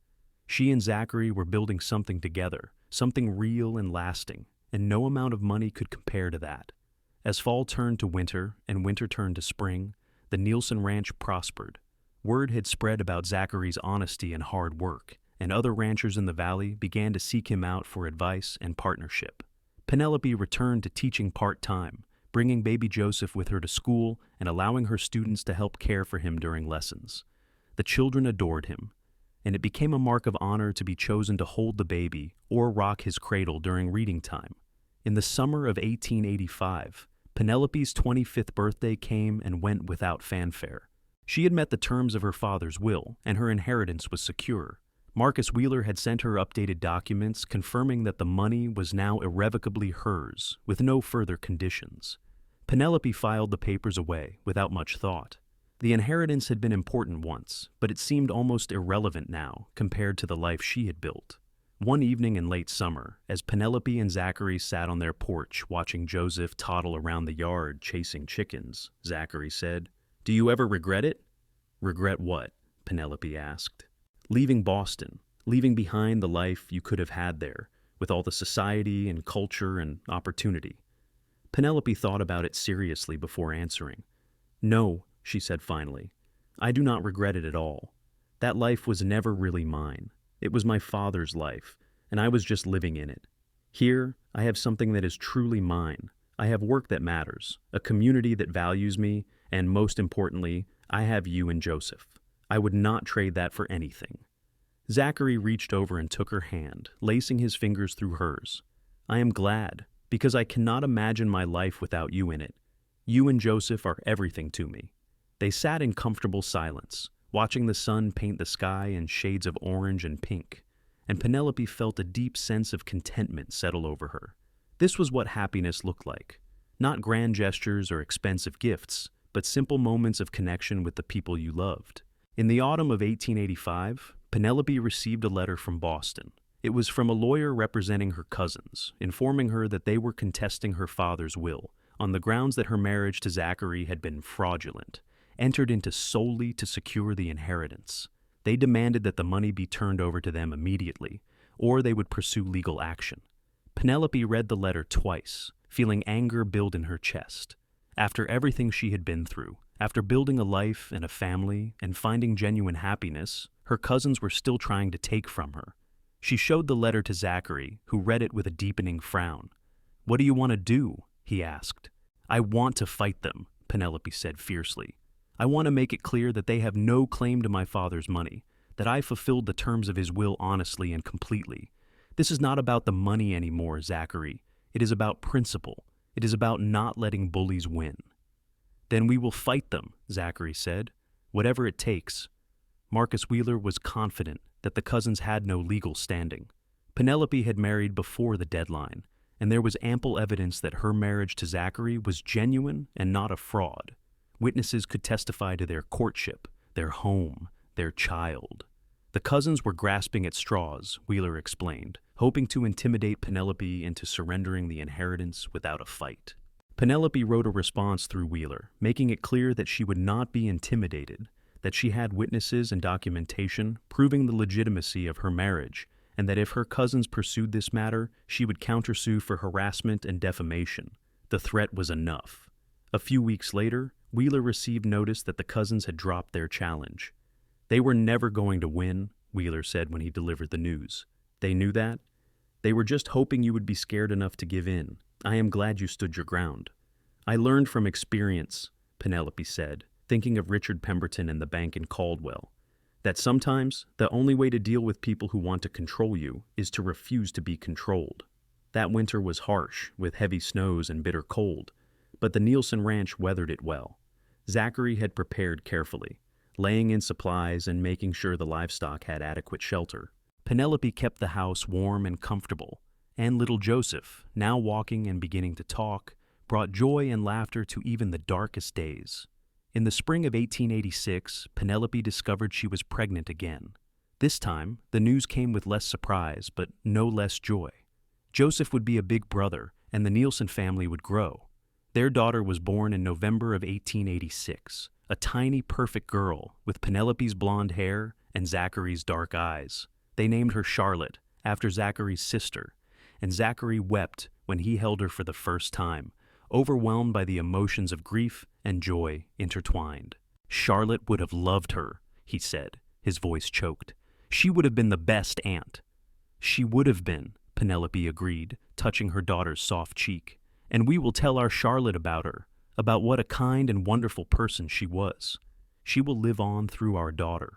She and Zachary were building something together, something real and lasting, and no amount of money could compare to that. As fall turned to winter and winter turned to spring, the Nielson Ranch prospered. Word had spread about Zachary's honesty and hard work, and other ranchers in the valley began to seek him out for advice and partnership. Penelope returned to teaching part-time, bringing baby Joseph with her to school and allowing her students to help care for him during lessons. The children adored him, and it became a mark of honor to be chosen to hold the baby or rock his cradle during reading time. In the summer of 1885, Penelope's 25th birthday came and went without fanfare. She had met the terms of her father's will, and her inheritance was secure. Marcus Wheeler had sent her updated documents confirming that the money was now irrevocably hers, with no further conditions. Penelope filed the papers away without much thought. The inheritance had been important once, but it seemed almost irrelevant now compared to the life she had built. One evening in late summer, as Penelope and Zachary sat on their porch watching Joseph toddle around the yard chasing chickens, Zachary said, "Do you ever regret it?" Regret what? Penelope asked. Leaving Boston, leaving behind the life you could have had there, with all the society and culture and opportunity. Penelope thought about it seriously before answering. No, she said finally. I do not regret it at all. That life was never really mine. It was my father's life, and I was just living in it. Here, I have something that is truly mine. I have work that matters, a community that values me, and most importantly, I have you and Joseph. I would not trade that for anything. Zachary reached over and took her hand, lacing his fingers through hers. I am glad, because I cannot imagine my life without you in it. You and Joseph are everything to me. They sat in comfortable silence, watching the sun paint the sky in shades of orange and pink, and Penelope felt a deep sense of contentment settle over her. This was what happiness looked like. Not grand gestures or expensive gifts, but simple moments of connection with the people you loved. In the autumn of 1885, Penelope received a letter from Boston. It was from a lawyer representing her cousins, informing her that they were contesting her father's will, on the grounds that her marriage to Zachary had been fraudulent, entered into solely to secure the inheritance. They demanded that the money be turned over to them immediately, or they would pursue legal action. Penelope read the letter twice, feeling anger build in her chest. After everything she had been through, after building a life and a family and finding genuine happiness, her cousins were still trying to take from her. She showed the letter to Zachary, who read it with a deepening frown. What do you want to do? He asked. I want to fight them, Penelope said fiercely. I want to make it clear that they have no claim to my father's money, that I fulfilled the terms of his will honestly and completely. This is not about the money anymore, Zachary. It is about principle. It is about not letting bullies win. Then we will fight them, Zachary said, whatever it takes. Marcus Wheeler was confident that the cousins had no legal standing. Penelope had married before the deadline, and there was ample evidence that her marriage to Zachary was genuine and not a fraud. Witnesses could testify to their courtship, their home, their child. The cousins were grasping at straws, Wheeler explained, hoping to intimidate Penelope into surrendering the inheritance without a fight. Penelope wrote a response through Wheeler, making it clear that she would not be intimidated, that she had witnesses and documentation proving the legitimacy of her marriage, and that if her cousins pursued this matter, she would countersue for harassment and defamation. The threat was enough. A few weeks later, Wheeler received notice that the cousins had dropped their challenge. They were never going to win, Wheeler said when he delivered the news. They knew that. They were just hoping you would be scared enough to give in. I am glad you stood your ground. I learned from experience, Penelope said, thinking of Richard Pemberton and the bank in Caldwell, that sometimes the only way to deal with people who want to control you is to refuse to be controlled. That winter was harsh, with heavy snows and bitter cold, but the Nielson ranch weathered it well. Zachary had prepared carefully, laying in supplies and making sure the livestock had adequate shelter. Penelope kept the house warm and comfortable, and little Joseph, now walking and beginning to talk, brought joy and laughter to even the darkest days. In the spring of 1886, Penelope discovered she was pregnant again. This time, the news came with less surprise, but no less joy. Joseph would be a big brother, and the Nielson family would grow. Their daughter was born in November of 1886, a tiny, perfect girl with Penelope's blonde hair and Zachary's dark eyes. They named her Charlotte, after Zachary's sister, and Zachary wept when he held her for the first time, overwhelmed by the emotions of grief and joy intertwined. Charlotte would have loved her, he said, his voice choked. She would have been the best aunt. She would have been, Penelope agreed, touching her daughter's soft cheek. And we will tell our Charlotte about her, about what a kind and wonderful person she was. She will live on through our daughter.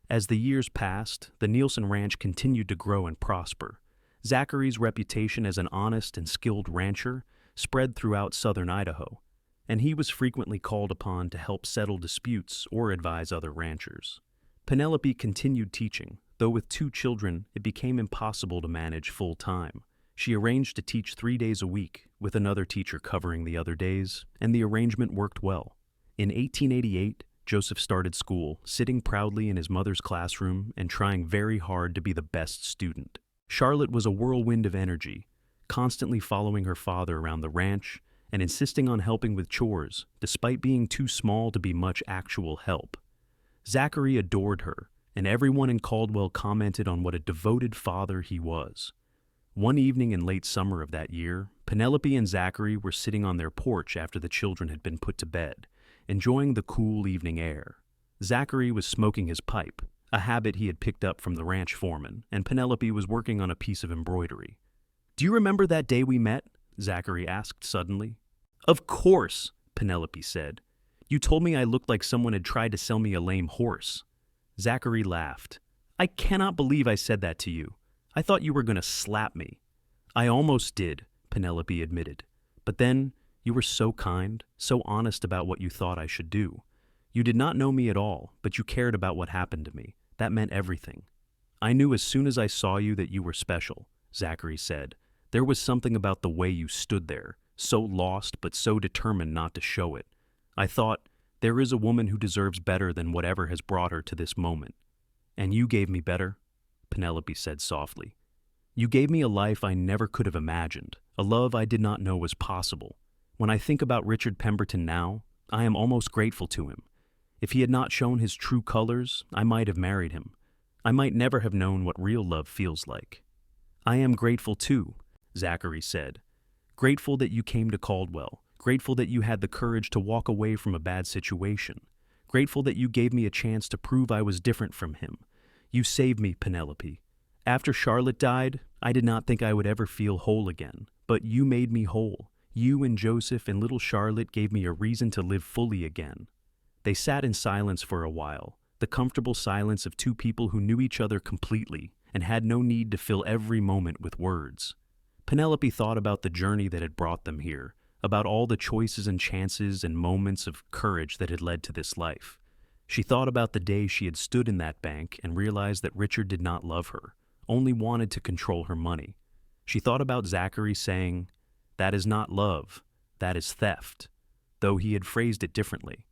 As the years passed, the Nielson ranch continued to grow and prosper. Zachary's reputation as an honest and skilled rancher spread throughout southern Idaho, and he was frequently called upon to help settle disputes or advise other ranchers. Penelope continued teaching, though with 2 children it became impossible to manage full-time. She arranged to teach 3 days a week, with another teacher covering the other days, and the arrangement worked well. In 1888, Joseph started school, sitting proudly in his mother's classroom and trying very hard to be the best student. Charlotte was a whirlwind of energy, constantly following her father around the ranch and insisting on helping with chores, despite being too small to be much actual help. Zachary adored her, and everyone in Caldwell commented on what a devoted father he was. One evening in late summer of that year, Penelope and Zachary were sitting on their porch after the children had been put to bed, enjoying the cool evening air. Zachary was smoking his pipe, a habit he had picked up from the ranch foreman, and Penelope was working on a piece of embroidery. "Do you remember that day we met?" Zachary asked suddenly. "Of course," Penelope said. "You told me I looked like someone had tried to sell me a lame horse." Zachary laughed. "I cannot believe I said that to you. I thought you were going to slap me." "I almost did," Penelope admitted. "But then, you were so kind, so honest about what you thought I should do. You did not know me at all, but you cared about what happened to me. That meant everything." "I knew as soon as I saw you that you were special," Zachary said. "There was something about the way you stood there, so lost but so determined not to show it. I thought, there is a woman who deserves better than whatever has brought her to this moment. And you gave me better," Penelope said softly. "You gave me a life I never could have imagined, a love I did not know was possible. When I think about Richard Pemberton now, I am almost grateful to him. If he had not shown his true colors, I might have married him. I might never have known what real love feels like." "I am grateful too," Zachary said. "Grateful that you came to Caldwell. Grateful that you had the courage to walk away from a bad situation. Grateful that you gave me a chance to prove I was different from him. You saved me, Penelope. After Charlotte died, I did not think I would ever feel whole again, but you made me whole. You and Joseph and little Charlotte gave me a reason to live fully again." They sat in silence for a while, the comfortable silence of two people who knew each other completely and had no need to fill every moment with words. Penelope thought about the journey that had brought them here, about all the choices and chances and moments of courage that had led to this life. She thought about the day she had stood in that bank and realized that Richard did not love her, only wanted to control her money. She thought about Zachary saying, "That is not love, that is theft," though he had phrased it differently,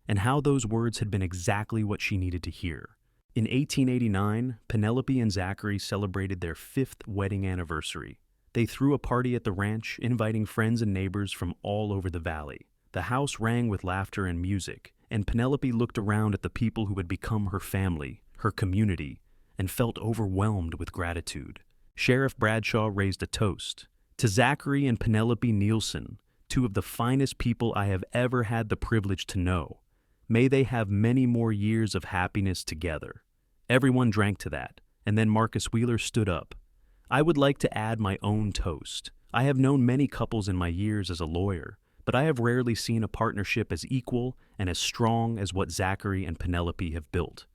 and how those words had been exactly what she needed to hear. In 1889, Penelope and Zachary celebrated their 5th wedding anniversary. They threw a party at the ranch, inviting friends and neighbors from all over the valley. The house rang with laughter and music, and Penelope looked around at the people who had become her family, her community, and felt overwhelmed with gratitude. Sheriff Bradshaw raised a toast. "To Zachary and Penelope Nielson, two of the finest people I have ever had the privilege to know. May they have many more years of happiness together." Everyone drank to that, and then Marcus Wheeler stood up. "I would like to add my own toast. I have known many couples in my years as a lawyer, but I have rarely seen a partnership as equal and as strong as what Zachary and Penelope have built.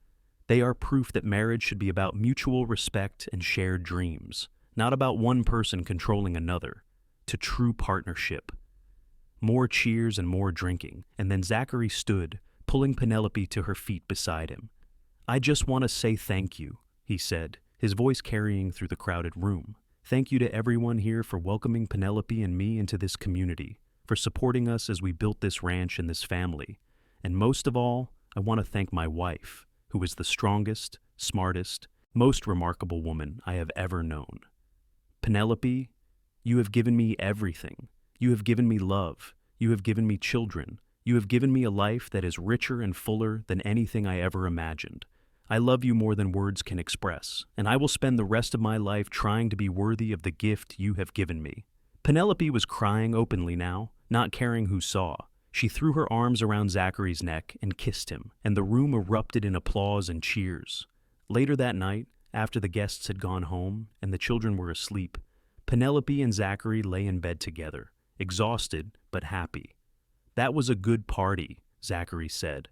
They are proof that marriage should be about mutual respect and shared dreams, not about one person controlling another. To true partnership." More cheers and more drinking, and then Zachary stood, pulling Penelope to her feet beside him. "I just want to say thank you," he said, his voice carrying through the crowded room. "Thank you to everyone here for welcoming Penelope and me into this community, for supporting us as we built this ranch and this family. And most of all, I want to thank my wife, who is the strongest, smartest, most remarkable woman I have ever known. Penelope, you have given me everything. You have given me love. You have given me children. You have given me a life that is richer and fuller than anything I ever imagined. I love you more than words can express, and I will spend the rest of my life trying to be worthy of the gift you have given me." Penelope was crying openly now, not caring who saw. She threw her arms around Zachary's neck and kissed him, and the room erupted in applause and cheers. Later that night, after the guests had gone home and the children were asleep, Penelope and Zachary lay in bed together, exhausted but happy. "That was a good party," Zachary said.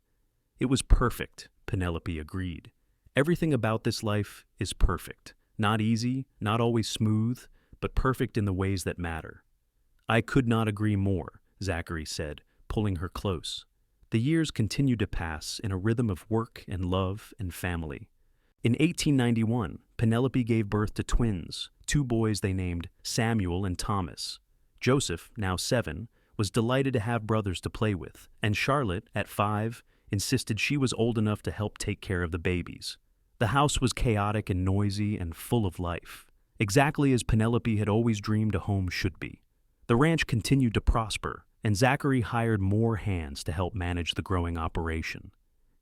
"It was perfect," Penelope agreed. "Everything about this life is perfect. Not easy, not always smooth, but perfect in the ways that matter." "I could not agree more," Zachary said, pulling her close. The years continued to pass in a rhythm of work and love and family. In 1891, Penelope gave birth to twins, 2 boys they named Samuel and Thomas. Joseph, now 7, was delighted to have brothers to play with, and Charlotte, at 5, insisted she was old enough to help take care of the babies. The house was chaotic and noisy and full of life, exactly as Penelope had always dreamed a home should be. The ranch continued to prosper, and Zachary hired more hands to help manage the growing operation.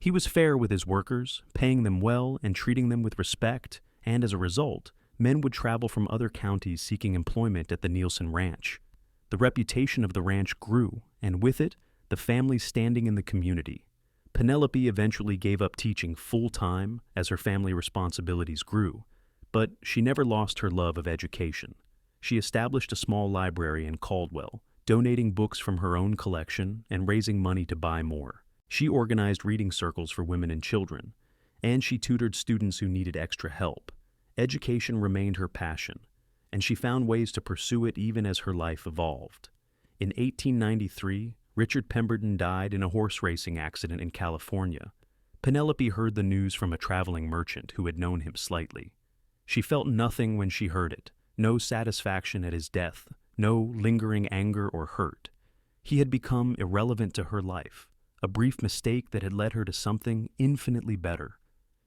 He was fair with his workers, paying them well and treating them with respect, and as a result, men would travel from other counties seeking employment at the Nielson Ranch. The reputation of the ranch grew, and with it, the family's standing in the community. Penelope eventually gave up teaching full-time as her family responsibilities grew, but she never lost her love of education. She established a small library in Caldwell, donating books from her own collection and raising money to buy more. She organized reading circles for women and children, and she tutored students who needed extra help. Education remained her passion, and she found ways to pursue it even as her life evolved. In 1893, Richard Pemberton died in a horse racing accident in California. Penelope heard the news from a traveling merchant who had known him slightly. She felt nothing when she heard it, no satisfaction at his death, no lingering anger or hurt. He had become irrelevant to her life, a brief mistake that had led her to something infinitely better.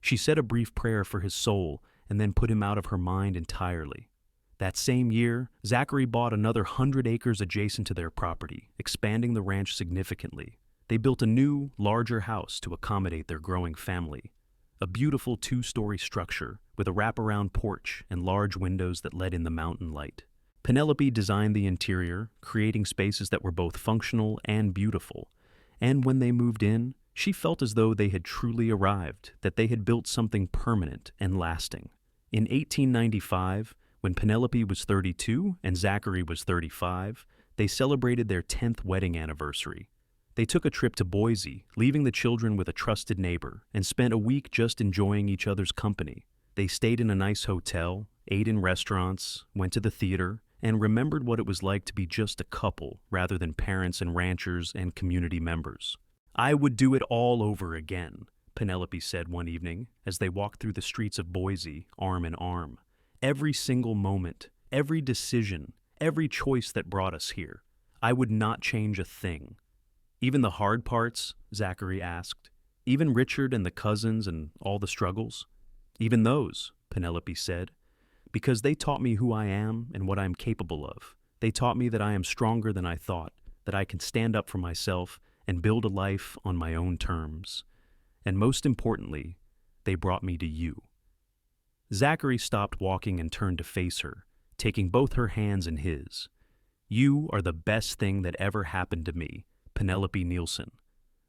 She said a brief prayer for his soul and then put him out of her mind entirely. That same year, Zachary bought another 100 acres adjacent to their property, expanding the ranch significantly. They built a new, larger house to accommodate their growing family. A beautiful 2-story structure with a wraparound porch and large windows that let in the mountain light. Penelope designed the interior, creating spaces that were both functional and beautiful. And when they moved in, she felt as though they had truly arrived, that they had built something permanent and lasting. In 1895, when Penelope was 32 and Zachary was 35, they celebrated their 10th wedding anniversary. They took a trip to Boise, leaving the children with a trusted neighbor, and spent a week just enjoying each other's company. They stayed in a nice hotel, ate in restaurants, went to the theater, and remembered what it was like to be just a couple rather than parents and ranchers and community members. "I would do it all over again," Penelope said one evening as they walked through the streets of Boise, arm in arm. "Every single moment, every decision, every choice that brought us here. I would not change a thing." "Even the hard parts?" Zachary asked. "Even Richard and the cousins and all the struggles?" "Even those," Penelope said, "because they taught me who I am and what I am capable of. They taught me that I am stronger than I thought, that I can stand up for myself and build a life on my own terms. And most importantly, they brought me to you." Zachary stopped walking and turned to face her, taking both her hands in his. "You are the best thing that ever happened to me, Penelope Nielson.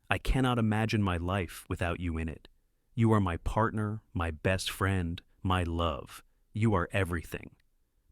I cannot imagine my life without you in it. You are my partner, my best friend, my love. You are everything."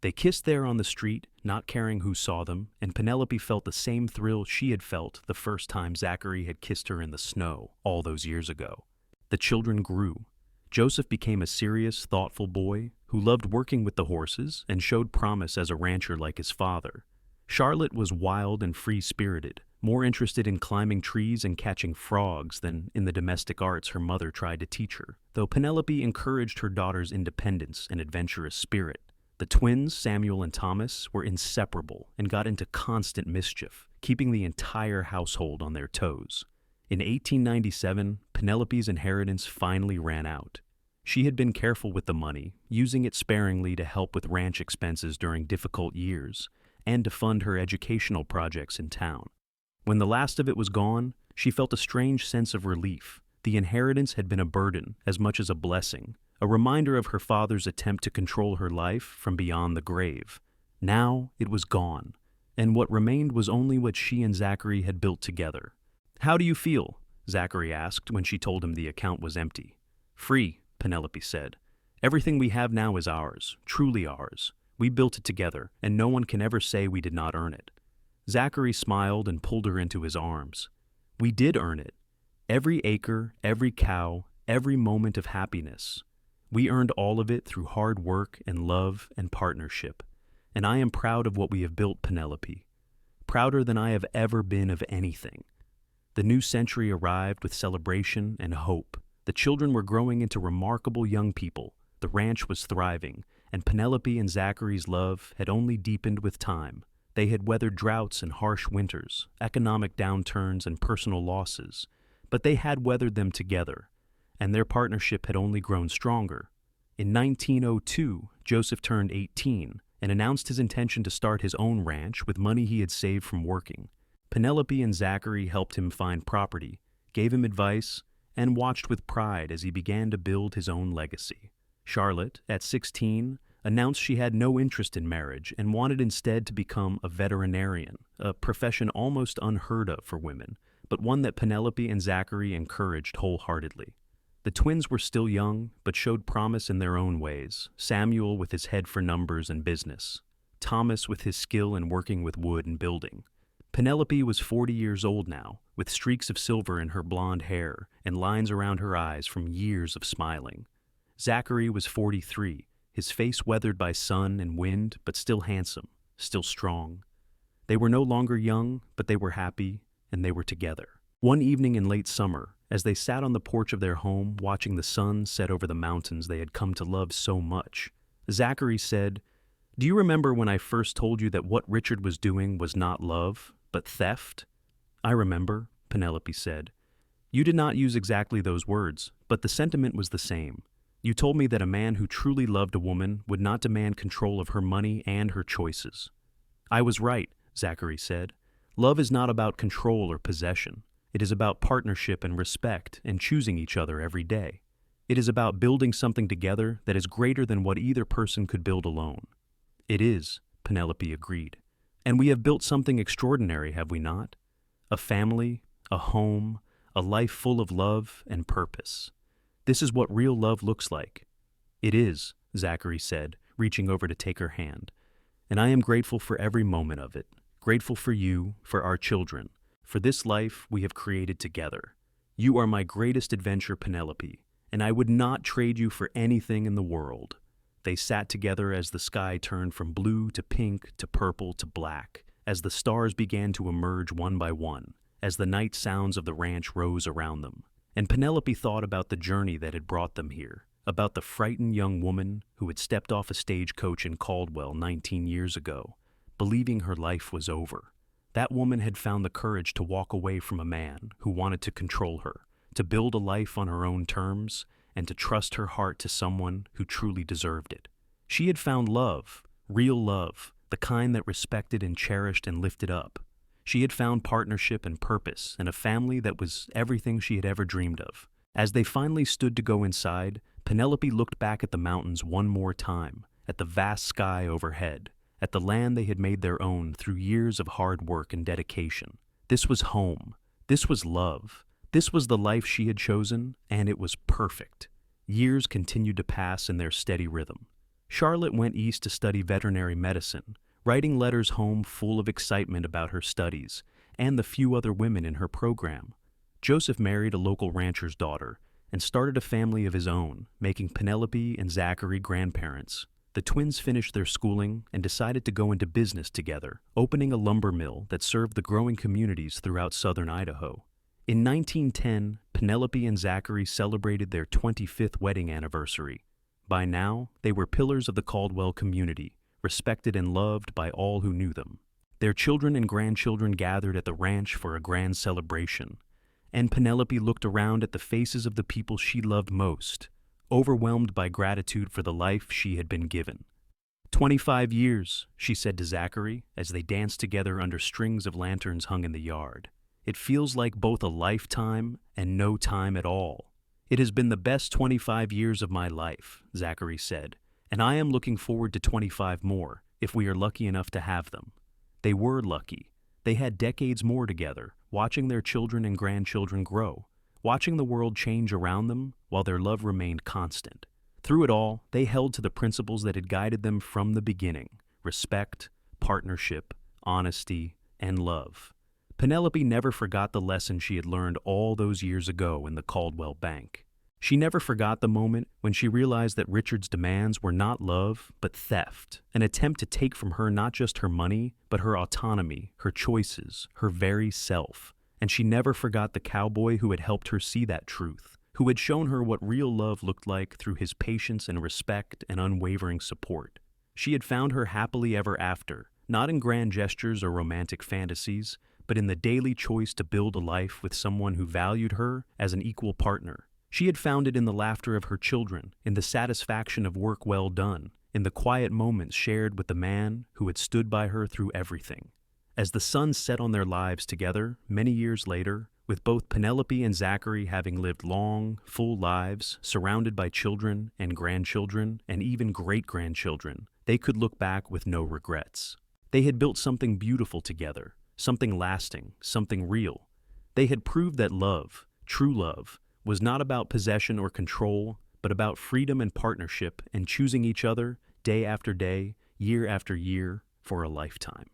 They kissed there on the street, not caring who saw them, and Penelope felt the same thrill she had felt the first time Zachary had kissed her in the snow all those years ago. The children grew. Joseph became a serious, thoughtful boy who loved working with the horses and showed promise as a rancher like his father. Charlotte was wild and free-spirited, more interested in climbing trees and catching frogs than in the domestic arts her mother tried to teach her, though Penelope encouraged her daughter's independence and adventurous spirit. The twins, Samuel and Thomas, were inseparable and got into constant mischief, keeping the entire household on their toes. In 1897, Penelope's inheritance finally ran out. She had been careful with the money, using it sparingly to help with ranch expenses during difficult years and to fund her educational projects in town. When the last of it was gone, she felt a strange sense of relief. The inheritance had been a burden as much as a blessing, a reminder of her father's attempt to control her life from beyond the grave. Now it was gone, and what remained was only what she and Zachary had built together. "How do you feel?" Zachary asked when she told him the account was empty. "Free," Penelope said. "Everything we have now is ours, truly ours. We built it together, and no one can ever say we did not earn it." Zachary smiled and pulled her into his arms. "We did earn it. Every acre, every cow, every moment of happiness. We earned all of it through hard work and love and partnership. And I am proud of what we have built, Penelope. Prouder than I have ever been of anything." The new century arrived with celebration and hope. The children were growing into remarkable young people. The ranch was thriving, and Penelope and Zachary's love had only deepened with time. They had weathered droughts and harsh winters, economic downturns and personal losses, but they had weathered them together, and their partnership had only grown stronger. In 1902, Joseph turned 18 and announced his intention to start his own ranch with money he had saved from working. Penelope and Zachary helped him find property, gave him advice, and watched with pride as he began to build his own legacy. Charlotte, at 16, announced she had no interest in marriage and wanted instead to become a veterinarian, a profession almost unheard of for women, but one that Penelope and Zachary encouraged wholeheartedly. The twins were still young, but showed promise in their own ways, Samuel with his head for numbers and business, Thomas with his skill in working with wood and building. Penelope was 40 years old now, with streaks of silver in her blonde hair and lines around her eyes from years of smiling. Zachary was 43, his face weathered by sun and wind, but still handsome, still strong. They were no longer young, but they were happy, and they were together. One evening in late summer, as they sat on the porch of their home watching the sun set over the mountains they had come to love so much, Zachary said, "Do you remember when I first told you that what Richard was doing was not love, but theft?" "I remember," Penelope said. "You did not use exactly those words, but the sentiment was the same. You told me that a man who truly loved a woman would not demand control of her money and her choices." "I was right," Zachary said. "Love is not about control or possession. It is about partnership and respect and choosing each other every day. It is about building something together that is greater than what either person could build alone." "It is," Penelope agreed. "And we have built something extraordinary, have we not? A family, a home, a life full of love and purpose. This is what real love looks like." "It is," Zachary said, reaching over to take her hand. "And I am grateful for every moment of it, grateful for you, for our children, for this life we have created together. You are my greatest adventure, Penelope, and I would not trade you for anything in the world." They sat together as the sky turned from blue to pink to purple to black, as the stars began to emerge one by one, as the night sounds of the ranch rose around them. And Penelope thought about the journey that had brought them here, about the frightened young woman who had stepped off a stagecoach in Caldwell 19 years ago, believing her life was over. That woman had found the courage to walk away from a man who wanted to control her, to build a life on her own terms, and to trust her heart to someone who truly deserved it. She had found love, real love, the kind that respected and cherished and lifted up. She had found partnership and purpose and a family that was everything she had ever dreamed of. As they finally stood to go inside, Penelope looked back at the mountains one more time, at the vast sky overhead, at the land they had made their own through years of hard work and dedication. This was home. This was love. This was the life she had chosen, and it was perfect. Years continued to pass in their steady rhythm. Charlotte went east to study veterinary medicine, writing letters home full of excitement about her studies and the few other women in her program. Joseph married a local rancher's daughter and started a family of his own, making Penelope and Zachary grandparents. The twins finished their schooling and decided to go into business together, opening a lumber mill that served the growing communities throughout southern Idaho. In 1910, Penelope and Zachary celebrated their 25th wedding anniversary. By now, they were pillars of the Caldwell community, respected and loved by all who knew them. Their children and grandchildren gathered at the ranch for a grand celebration, and Penelope looked around at the faces of the people she loved most, overwhelmed by gratitude for the life she had been given. 25 years, she said to Zachary as they danced together under strings of lanterns hung in the yard. It feels like both a lifetime and no time at all. It has been the best 25 years of my life, Zachary said, and I am looking forward to 25 more, if we are lucky enough to have them. They were lucky. They had decades more together, watching their children and grandchildren grow, watching the world change around them while their love remained constant. Through it all, they held to the principles that had guided them from the beginning: respect, partnership, honesty, and love. Penelope never forgot the lesson she had learned all those years ago in the Caldwell bank. She never forgot the moment when she realized that Richard's demands were not love, but theft, an attempt to take from her not just her money, but her autonomy, her choices, her very self. And she never forgot the cowboy who had helped her see that truth, who had shown her what real love looked like through his patience and respect and unwavering support. She had found her happily ever after, not in grand gestures or romantic fantasies, but in the daily choice to build a life with someone who valued her as an equal partner. She had found it in the laughter of her children, in the satisfaction of work well done, in the quiet moments shared with the man who had stood by her through everything. As the sun set on their lives together, many years later, With both Penelope and Zachary having lived long, full lives, surrounded by children and grandchildren and even great-grandchildren, they could look back with no regrets. They had built something beautiful together, something lasting, something real. They had proved that love, true love, was not about possession or control, but about freedom and partnership and choosing each other day after day, year after year, for a lifetime.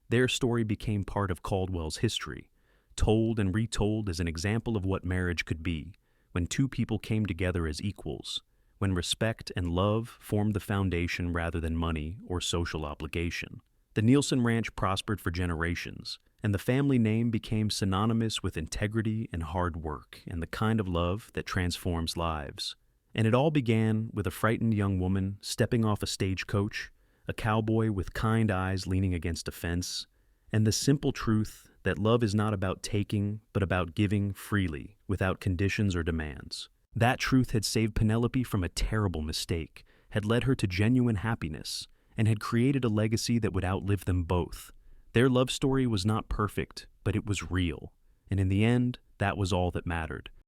Their story became part of Caldwell's history, told and retold as an example of what marriage could be, when two people came together as equals, when respect and love formed the foundation rather than money or social obligation. The Nielson Ranch prospered for generations, and the family name became synonymous with integrity and hard work and the kind of love that transforms lives. And it all began with a frightened young woman stepping off a stagecoach, a cowboy with kind eyes leaning against a fence, and the simple truth that love is not about taking, but about giving freely, without conditions or demands. That truth had saved Penelope from a terrible mistake, had led her to genuine happiness, and had created a legacy that would outlive them both. Their love story was not perfect, but it was real, and in the end, that was all that mattered.